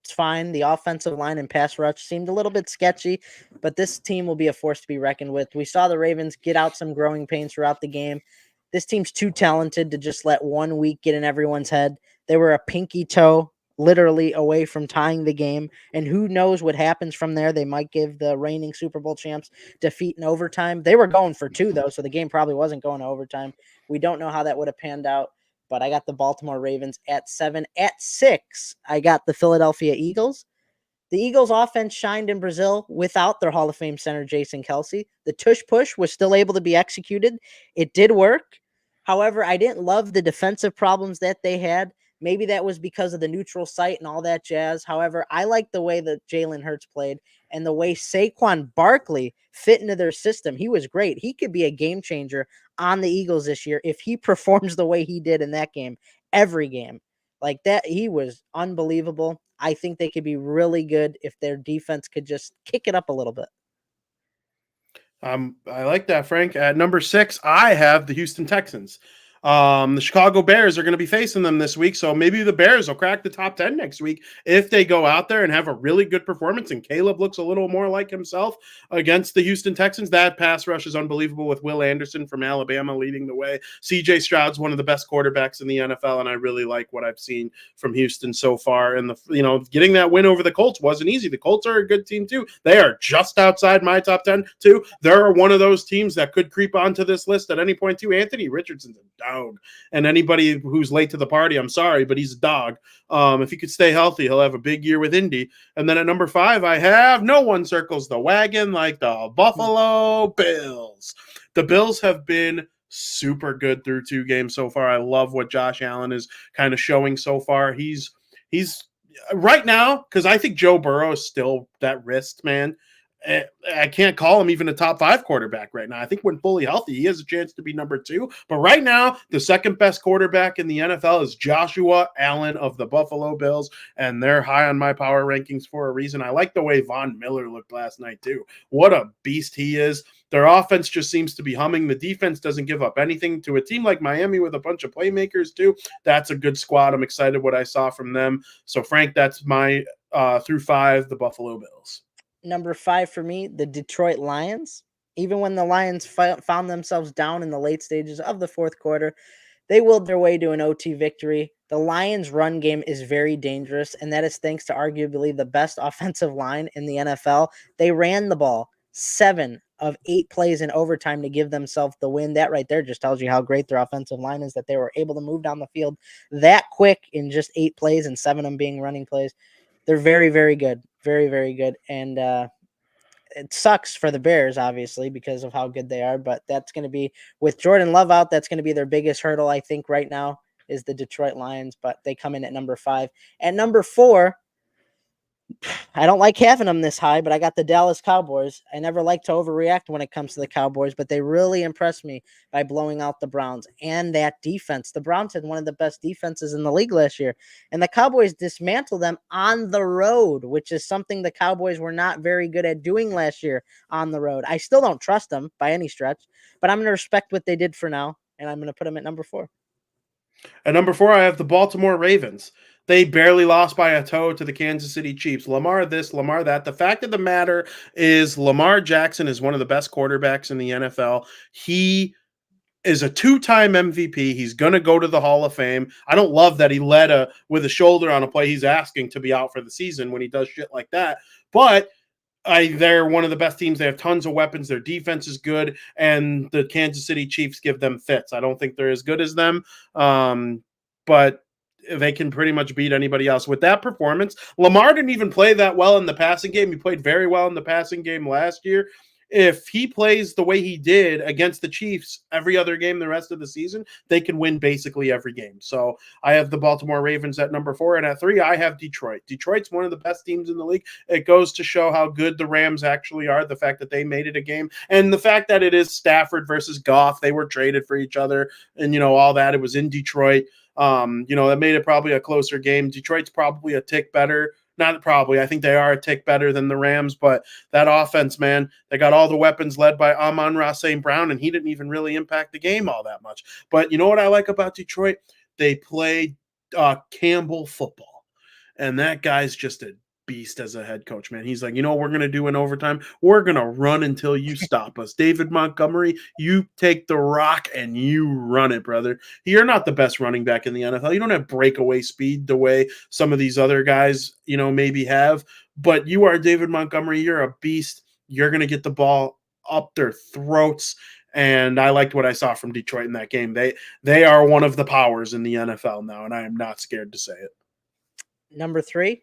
It's fine. The offensive line and pass rush seemed a little bit sketchy, but this team will be a force to be reckoned with. We saw the Ravens get out some growing pains throughout the game. This team's too talented to just let 1 week get in everyone's head. They were a pinky toe literally away from tying the game, and who knows what happens from there. They might give the reigning Super Bowl champs defeat in overtime. They were going for 2, though, so the game probably wasn't going to overtime. We don't know how that would have panned out. But I got the Baltimore Ravens at 7. At 6, I got the Philadelphia Eagles. The Eagles' offense shined in Brazil without their Hall of Fame center, Jason Kelce. The tush push was still able to be executed. It did work. However, I didn't love the defensive problems that they had. Maybe that was because of the neutral site and all that jazz. However, I like the way that Jalen Hurts played and the way Saquon Barkley fit into their system. He was great. He could be a game changer on the Eagles this year if he performs the way he did in that game, every game. Like that, he was unbelievable. I think they could be really good if their defense could just kick it up a little bit.
I like that, Frank. At number 6, I have the Houston Texans. The Chicago Bears are going to be facing them this week, so maybe the Bears will crack the top 10 next week if they go out there and have a really good performance. And Caleb looks a little more like himself against the Houston Texans. That pass rush is unbelievable with Will Anderson from Alabama leading the way. CJ Stroud's one of the best quarterbacks in the NFL, and I really like what I've seen from Houston so far. And getting that win over the Colts wasn't easy. The Colts are a good team too. They are just outside my top 10 too. They're one of those teams that could creep onto this list at any point too. Anthony Richardson's a dog. And anybody who's late to the party, I'm sorry, but he's a dog. If he could stay healthy, he'll have a big year with Indy. And then at number 5, I have no one circles the wagon like the Buffalo Bills. The Bills have been super good through 2 games so far. I love what Josh Allen is kind of showing so far. He's right now, because I think Joe Burrow is still that wrist man. I can't call him even a top 5 quarterback right now. I think when fully healthy, he has a chance to be number 2. But right now, the second best quarterback in the NFL is Joshua Allen of the Buffalo Bills, and they're high on my power rankings for a reason. I like the way Von Miller looked last night too. What a beast he is. Their offense just seems to be humming. The defense doesn't give up anything to a team like Miami with a bunch of playmakers too. That's a good squad. I'm excited what I saw from them. So Frank, that's my through 5, the Buffalo Bills.
Number 5 for me, the Detroit Lions. Even when the Lions found themselves down in the late stages of the fourth quarter, they willed their way to an OT victory. The Lions' run game is very dangerous, and that is thanks to arguably the best offensive line in the NFL. They ran the ball 7 of 8 plays in overtime to give themselves the win. That right there just tells you how great their offensive line is, that they were able to move down the field that quick in just 8 plays, and 7 of them being running plays. They're very, very good. Very, very good. And it sucks for the Bears, obviously, because of how good they are. But that's going to be, with Jordan Love out, that's going to be their biggest hurdle, I think, right now, is the Detroit Lions. But they come in at number 5. At number 4, I don't like having them this high, but I got the Dallas Cowboys. I never like to overreact when it comes to the Cowboys, but they really impressed me by blowing out the Browns and that defense. The Browns had one of the best defenses in the league last year, and the Cowboys dismantled them on the road, which is something the Cowboys were not very good at doing last year on the road. I still don't trust them by any stretch, but I'm going to respect what they did for now, and I'm going to put them at number 4.
At number 4, I have the Baltimore Ravens. They barely lost by a toe to the Kansas City Chiefs. Lamar this, Lamar that. The fact of the matter is Lamar Jackson is one of the best quarterbacks in the NFL. He is a 2-time MVP. He's going to go to the Hall of Fame. I don't love that he led with a shoulder on a play. He's asking to be out for the season when he does shit like that. But they're one of the best teams. They have tons of weapons. Their defense is good, and the Kansas City Chiefs give them fits. I don't think they're as good as them, but they can pretty much beat anybody else. With that performance, Lamar didn't even play that well in the passing game. He played very well in the passing game last year. If he plays the way he did against the Chiefs every other game the rest of the season, they can win basically every game. So I have the Baltimore Ravens at number 4, and at 3, I have Detroit. Detroit's one of the best teams in the league. It goes to show how good the Rams actually are, the fact that they made it a game, and the fact that it is Stafford versus Goff. They were traded for each other, and all that. It was in Detroit. That made it probably a closer game. Detroit's probably a tick better. Not probably. I think they are a tick better than the Rams, but that offense, man, they got all the weapons led by Amon-Ra St. Brown, and he didn't even really impact the game all that much. But you know what I like about Detroit? They play Campbell football, and that guy's just a beast as a head coach, man. He's like, what we're going to do in overtime? We're going to run until you stop us. David Montgomery, you take the rock and you run it, brother. You're not the best running back in the NFL. You don't have breakaway speed the way some of these other guys, maybe have, but you are David Montgomery. You're a beast. You're going to get the ball up their throats. And I liked what I saw from Detroit in that game. They are one of the powers in the NFL now, and I am not scared to say it.
Number 3,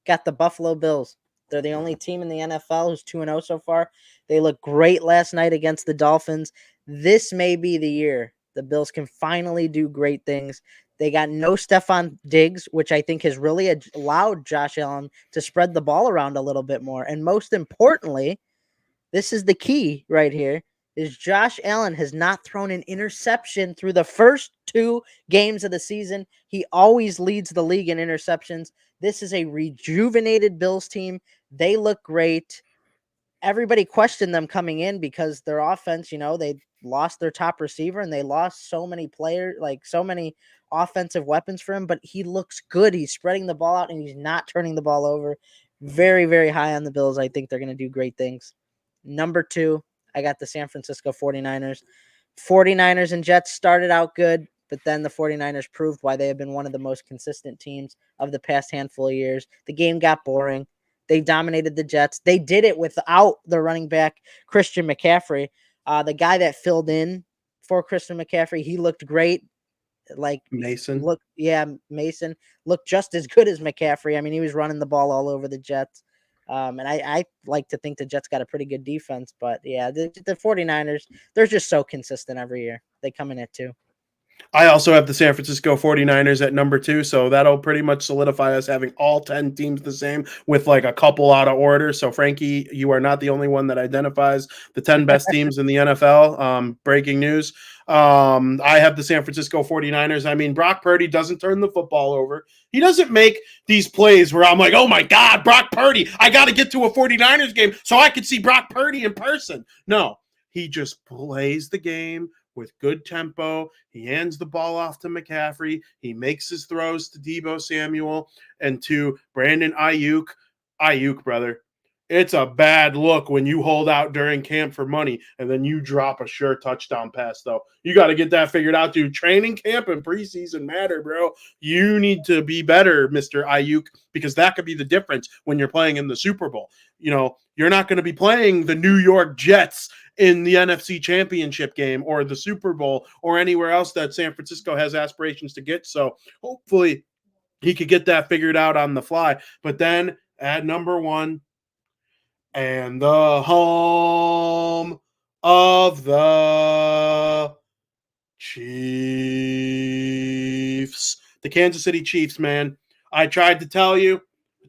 got the Buffalo Bills. They're the only team in the NFL who's 2-0 so far. They looked great last night against the Dolphins. This may be the year the Bills can finally do great things. They got no Stephon Diggs, which I think has really allowed Josh Allen to spread the ball around a little bit more. And most importantly, this is the key right here, is Josh Allen has not thrown an interception through the first 2 games of the season. He always leads the league in interceptions. This is a rejuvenated Bills team. They look great. Everybody questioned them coming in because their offense, they lost their top receiver and they lost so many players, like so many offensive weapons for him, but he looks good. He's spreading the ball out and he's not turning the ball over. Very, very high on the Bills. I think they're going to do great things. Number 2, I got the San Francisco 49ers. 49ers and Jets started out good, but then the 49ers proved why they have been one of the most consistent teams of the past handful of years. The game got boring. They dominated the Jets. They did it without the running back, Christian McCaffrey. The guy that filled in for Christian McCaffrey, he looked great.
Mason
looked just as good as McCaffrey. I mean, he was running the ball all over the Jets. And I like to think the Jets got a pretty good defense. But, yeah, the 49ers, they're just so consistent every year. They come in at 2.
I also have the San Francisco 49ers at number 2, so that'll pretty much solidify us having all 10 teams the same with like a couple out of order. So, Frankie, you are not the only one that identifies the 10 best teams in the NFL. Breaking news. I have the San Francisco 49ers. I mean, Brock Purdy doesn't turn the football over. He doesn't make these plays where I'm like, oh my God, Brock Purdy, I got to get to a 49ers game so I can see Brock Purdy in person. No, he just plays the game with good tempo. He hands the ball off to McCaffrey. He makes his throws to Deebo Samuel and to Brandon Ayuk. Ayuk, brother. It's a bad look when you hold out during camp for money and then you drop a sure touchdown pass, though. You got to get that figured out, dude. Training camp and preseason matter, bro. You need to be better, Mr. Ayuk, because that could be the difference when you're playing in the Super Bowl. You're not going to be playing the New York Jets in the NFC Championship game or the Super Bowl or anywhere else that San Francisco has aspirations to get. So hopefully he could get that figured out on the fly. But then at number 1, and the home of the Chiefs, the Kansas City Chiefs, man. I tried to tell you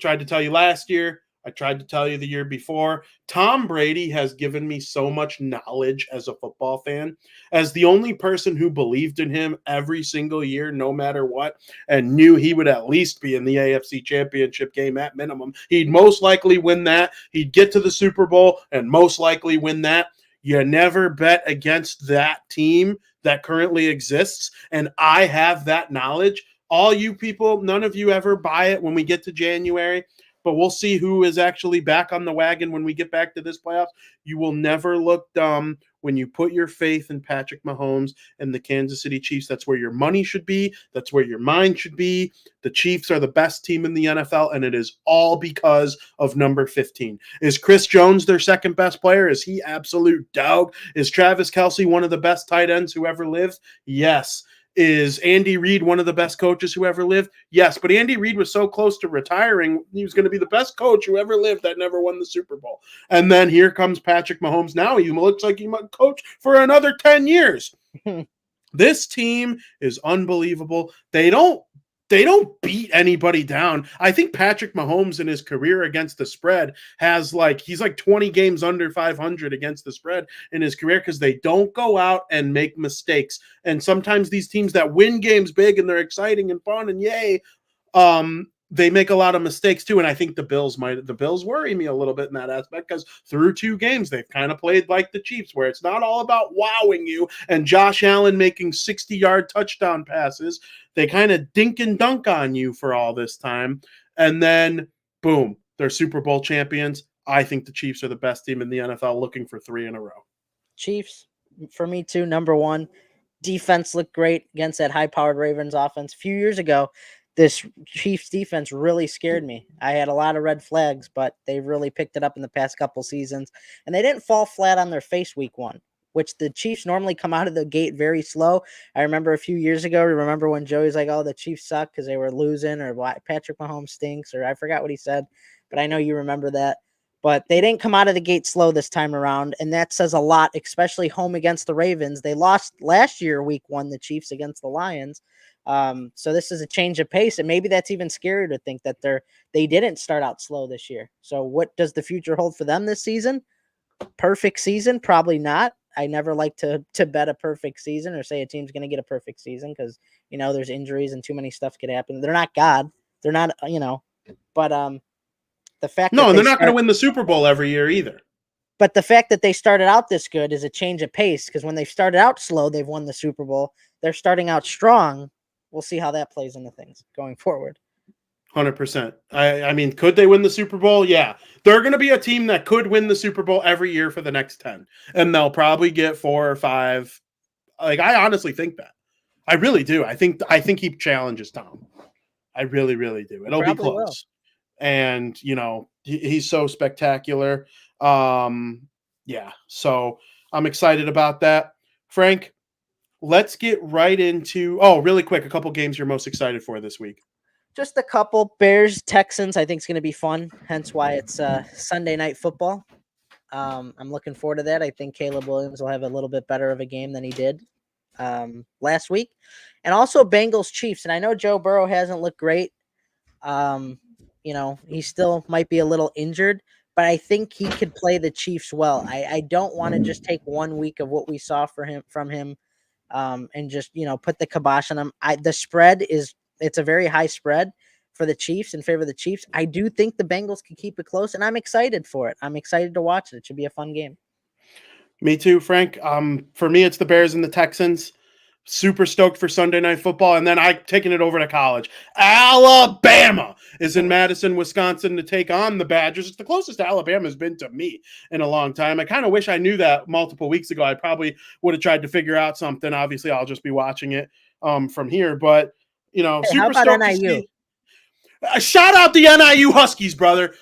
last year. I tried to tell you the year before. Tom Brady has given me so much knowledge as a football fan, as the only person who believed in him every single year, no matter what, and knew he would at least be in the AFC Championship game at minimum. He'd most likely win that. He'd get to the Super Bowl and most likely win that. You never bet against that team that currently exists, and I have that knowledge. All you people, none of you ever buy it when we get to January. But we'll see who is actually back on the wagon when we get back to this playoffs. You will never look dumb when you put your faith in Patrick Mahomes and the Kansas City Chiefs. That's where your money should be. That's where your mind should be. The Chiefs are the best team in the NFL, and it is all because of number 15. Is Chris Jones their second best player? Is he absolute dog? Is Travis Kelce one of the best tight ends who ever lived? Yes. Is Andy Reid one of the best coaches who ever lived? Yes, but Andy Reid was so close to retiring. He was going to be the best coach who ever lived that never won the Super Bowl. And then here comes Patrick Mahomes. Now he looks like he might coach for another 10 years. This team is unbelievable. They don't beat anybody down. I think Patrick Mahomes in his career against the spread he's like 20 games under 500 against the spread in his career because they don't go out and make mistakes. And sometimes these teams that win games big and they're exciting and fun and yay, they make a lot of mistakes too. And I think the Bills worry me a little bit in that aspect because through 2 games, they've kind of played like the Chiefs, where it's not all about wowing you and Josh Allen making 60-yard touchdown passes. They kind of dink and dunk on you for all this time. And then boom, they're Super Bowl champions. I think the Chiefs are the best team in the NFL, looking for 3 in a row.
Chiefs, for me too, number 1. Defense looked great against that high-powered Ravens offense. A few years ago, this Chiefs defense really scared me. I had a lot of red flags, but they really picked it up in the past couple seasons. And they didn't fall flat on their face week 1, which the Chiefs normally come out of the gate very slow. I remember a few years ago, when Joey's like, oh, the Chiefs suck because they were losing, or Patrick Mahomes stinks, or I forgot what he said, but I know you remember that. But they didn't come out of the gate slow this time around, and that says a lot, especially home against the Ravens. They lost last year, week 1, the Chiefs against the Lions. So this is a change of pace, and maybe that's even scarier to think that they didn't start out slow this year. So what does the future hold for them this season? Perfect season? Probably not. I never like to bet a perfect season or say a team's going to get a perfect season because there's injuries and too many stuff could happen. They're not God. They're not but the fact
No,
that
and
they
they're not going to
start,
win the Super Bowl every year either.
but the fact that they started out this good is a change of pace because when they started out slow, they've won the Super Bowl. They're starting out strong. We'll see how that plays into things going forward.
100%. I mean, could they win the Super Bowl? Yeah. They're going to be a team that could win the Super Bowl every year for the next 10. And they'll probably get 4 or 5. Like, I honestly think that. I really do. I think he challenges Tom. I really, really do. It'll be close.
Will.
And, he's so spectacular. Yeah. So I'm excited about that. Frank, let's get right into, really quick, a couple games you're most excited for this week.
Just a couple. Bears, Texans, I think is going to be fun. Hence why it's Sunday night football. I'm looking forward to that. I think Caleb Williams will have a little bit better of a game than he did last week. And also Bengals, Chiefs. And I know Joe Burrow hasn't looked great. He still might be a little injured, but I think he could play the Chiefs well. I don't want to just take 1 week of what we saw from him and just, put the kibosh on him. The spread it's a very high spread for the Chiefs in favor of the Chiefs. I do think the Bengals can keep it close, and I'm excited for it. I'm excited to watch it. It should be a fun game.
Me too, Frank. For me, it's the Bears and the Texans. Super stoked for Sunday Night Football, and then I'm taking it over to college. Alabama is in Madison, Wisconsin to take on the Badgers. It's the closest Alabama's been to me in a long time. I kind of wish I knew that multiple weeks ago. I probably would have tried to figure out something. Obviously, I'll just be watching it from here, but super stoked to see. Shout out the NIU Huskies, brother.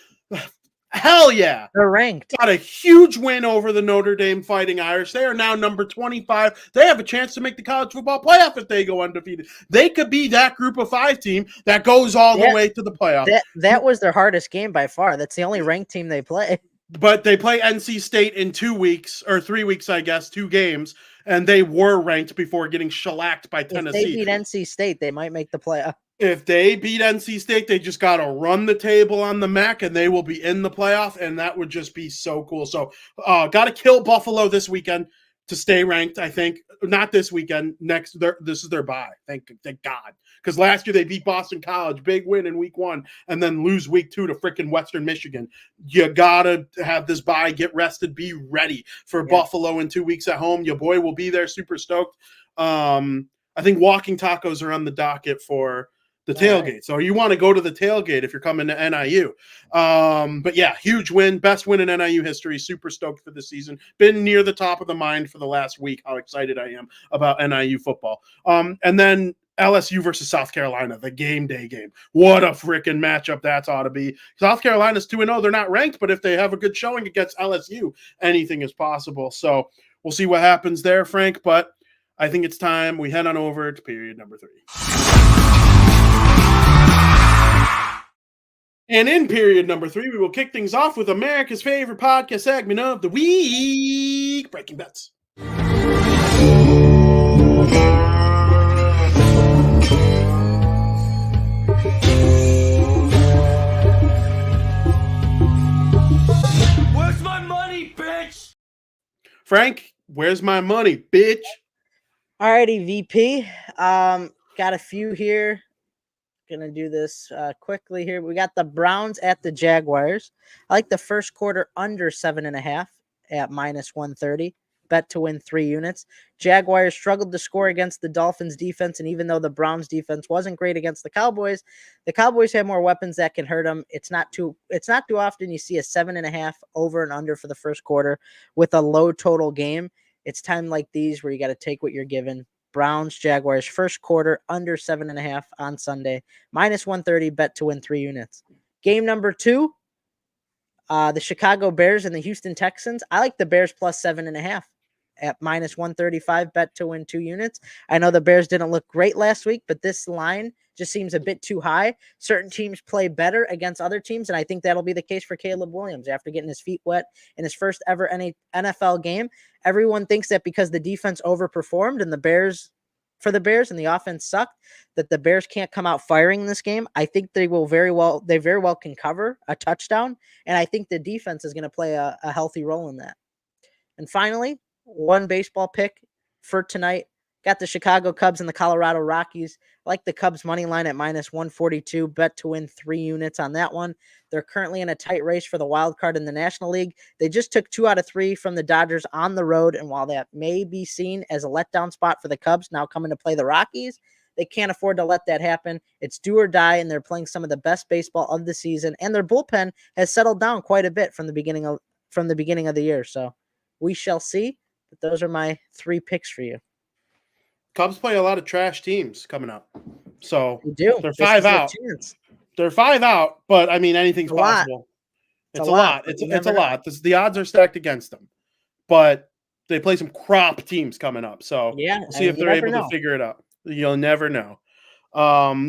Hell yeah.
They're ranked.
Got a huge win over the Notre Dame Fighting Irish. They are now number 25. They have a chance to make the college football playoff if they go undefeated. They could be that group of 5 team that goes all the way to the playoff.
That was their hardest game by far. That's the only ranked team they play.
But they play NC State in 2 weeks, or 3 weeks, I guess, 2 games, and they were ranked before getting shellacked by Tennessee.
If they beat NC State, they might make the playoff.
If they beat NC State, they just got to run the table on the MAC, and they will be in the playoff, and that would just be so cool. So got to kill Buffalo this weekend to stay ranked, I think. Not this weekend. This is their bye. Thank God. Because last year they beat Boston College, big win in week 1, and then lose week 2 to freaking Western Michigan. You got to have this bye, get rested, be ready for Buffalo in 2 weeks at home. Your boy will be there, super stoked. I think walking tacos are on the docket for the tailgate. Right. So you want to go to the tailgate if you're coming to NIU. But yeah, huge win. Best win in NIU history. Super stoked for the season. Been near the top of the mind for the last week how excited I am about NIU football. And then LSU versus South Carolina, the game day game. What a freaking matchup that ought to be. South Carolina's 2-0. They're not ranked, but if they have a good showing against LSU, anything is possible. So we'll see what happens there, Frank. But I think it's time we head on over to period number 3. And in period number 3, we will kick things off with America's favorite podcast segment of the week, Breaking Bets.
Where's my money, bitch?
Frank, where's my money, bitch?
Alrighty, VP. Got a few here. Gonna do this quickly here. We got the Browns at the Jaguars. I like the first quarter under 7.5 at -130. Bet to win 3 units. Jaguars struggled to score against the Dolphins defense, and even though the Browns defense wasn't great against the Cowboys have more weapons that can hurt them. It's not too often you see a 7.5 over and under for the first quarter with a low total game. It's time like these where you got to take what you're given. Browns, Jaguars, first quarter, under 7.5 on Sunday. -130, bet to win 3 units. Game number 2, the Chicago Bears and the Houston Texans. I like the Bears plus 7.5 at -135, bet to win 2 units. I know the Bears didn't look great last week, but this line just seems a bit too high. Certain teams play better against other teams, and I think that'll be the case for Caleb Williams after getting his feet wet in his first ever NFL game. Everyone thinks that because the defense overperformed and the Bears for the Bears and the offense sucked, that the Bears can't come out firing in this game. I think they very well can cover a touchdown, and I think the defense is going to play a healthy role in that. And finally, one baseball pick for tonight. Got the Chicago Cubs and the Colorado Rockies. I like the Cubs money line at minus 142. Bet to win 3 units on that one. They're currently in a tight race for the wild card in the National League. They just took 2 out of 3 from the Dodgers on the road. And while that may be seen as a letdown spot for the Cubs now coming to play the Rockies, they can't afford to let that happen. It's do or die, and they're playing some of the best baseball of the season. And their bullpen has settled down quite a bit from the beginning of the year. So we shall see. But those are my 3 picks for you.
Cubs play a lot of trash teams coming up. So
they do.
They're 5 out. They're 5 out, but I mean, anything's possible. It's a lot. It's a lot. The odds are stacked against them. But they play some crop teams coming up. So we'll see if they're able to figure it out. You'll never know.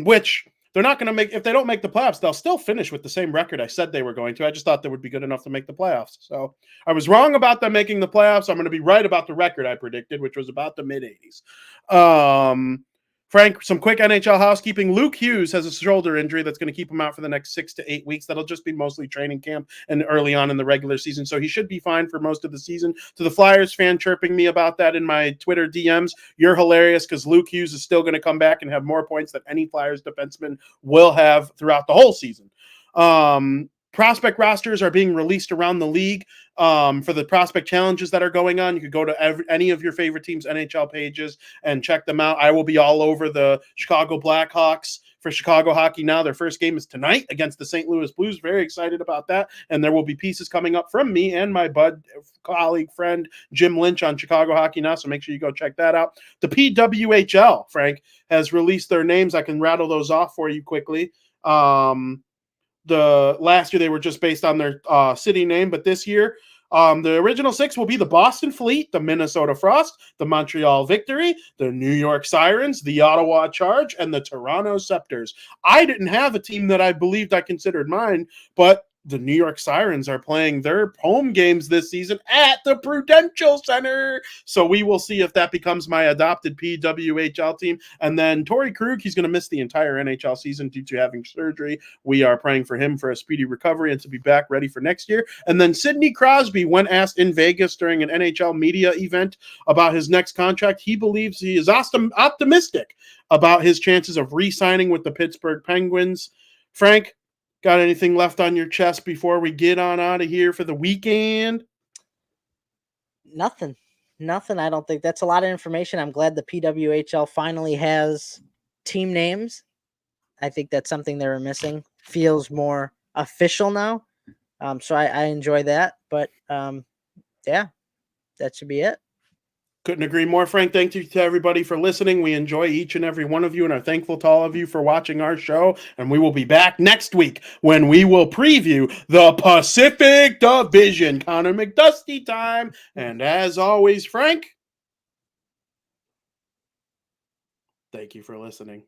Which they're not going to make. If they don't make the playoffs, they'll still finish with the same record I said they were going to. I just thought they would be good enough to make the playoffs. So I was wrong about them making the playoffs. I'm going to be right about the record I predicted, which was about the mid-80s. Frank, some quick NHL housekeeping. Luke Hughes has a shoulder injury that's going to keep him out for the next 6 to 8 weeks. That'll just be mostly training camp and early on in the regular season. So he should be fine for most of the season. To the Flyers fan chirping me about that in my Twitter DMs, you're hilarious because Luke Hughes is still going to come back and have more points than any Flyers defenseman will have throughout the whole season. Prospect rosters are being released around the league for the prospect challenges that are going on. You could go to any of your favorite teams' NHL pages and check them out. I will be all over the Chicago Blackhawks for Chicago Hockey Now. Their first game is tonight against the St. Louis Blues. Very excited about that. And there will be pieces coming up from me and my colleague, friend, Jim Lynch on Chicago Hockey Now. So make sure you go check that out. The PWHL, Frank, has released their names. I can rattle those off for you quickly. The last year they were just based on their city name, but this year the original 6 will be the Boston Fleet, the Minnesota Frost, the Montreal Victory, the New York Sirens, the Ottawa Charge, and the Toronto Scepters. I didn't have a team that I believed I considered mine, but the New York Sirens are playing their home games this season at the Prudential Center. So we will see if that becomes my adopted PWHL team. And then Torrey Krug, he's going to miss the entire NHL season due to having surgery. We are praying for him for a speedy recovery and to be back ready for next year. And then Sidney Crosby, when asked in Vegas during an NHL media event about his next contract, he believes he is optimistic about his chances of re-signing with the Pittsburgh Penguins. Frank, got anything left on your chest before we get on out of here for the weekend?
Nothing. I don't think that's a lot of information. I'm glad the PWHL finally has team names. I think that's something they were missing. Feels more official now. So I enjoy that. But yeah, that should be it.
Couldn't agree more, Frank. Thank you to everybody for listening. We enjoy each and every one of you and are thankful to all of you for watching our show. And we will be back next week when we will preview the Pacific Division. Connor McDusty time. And as always, Frank, thank you for listening.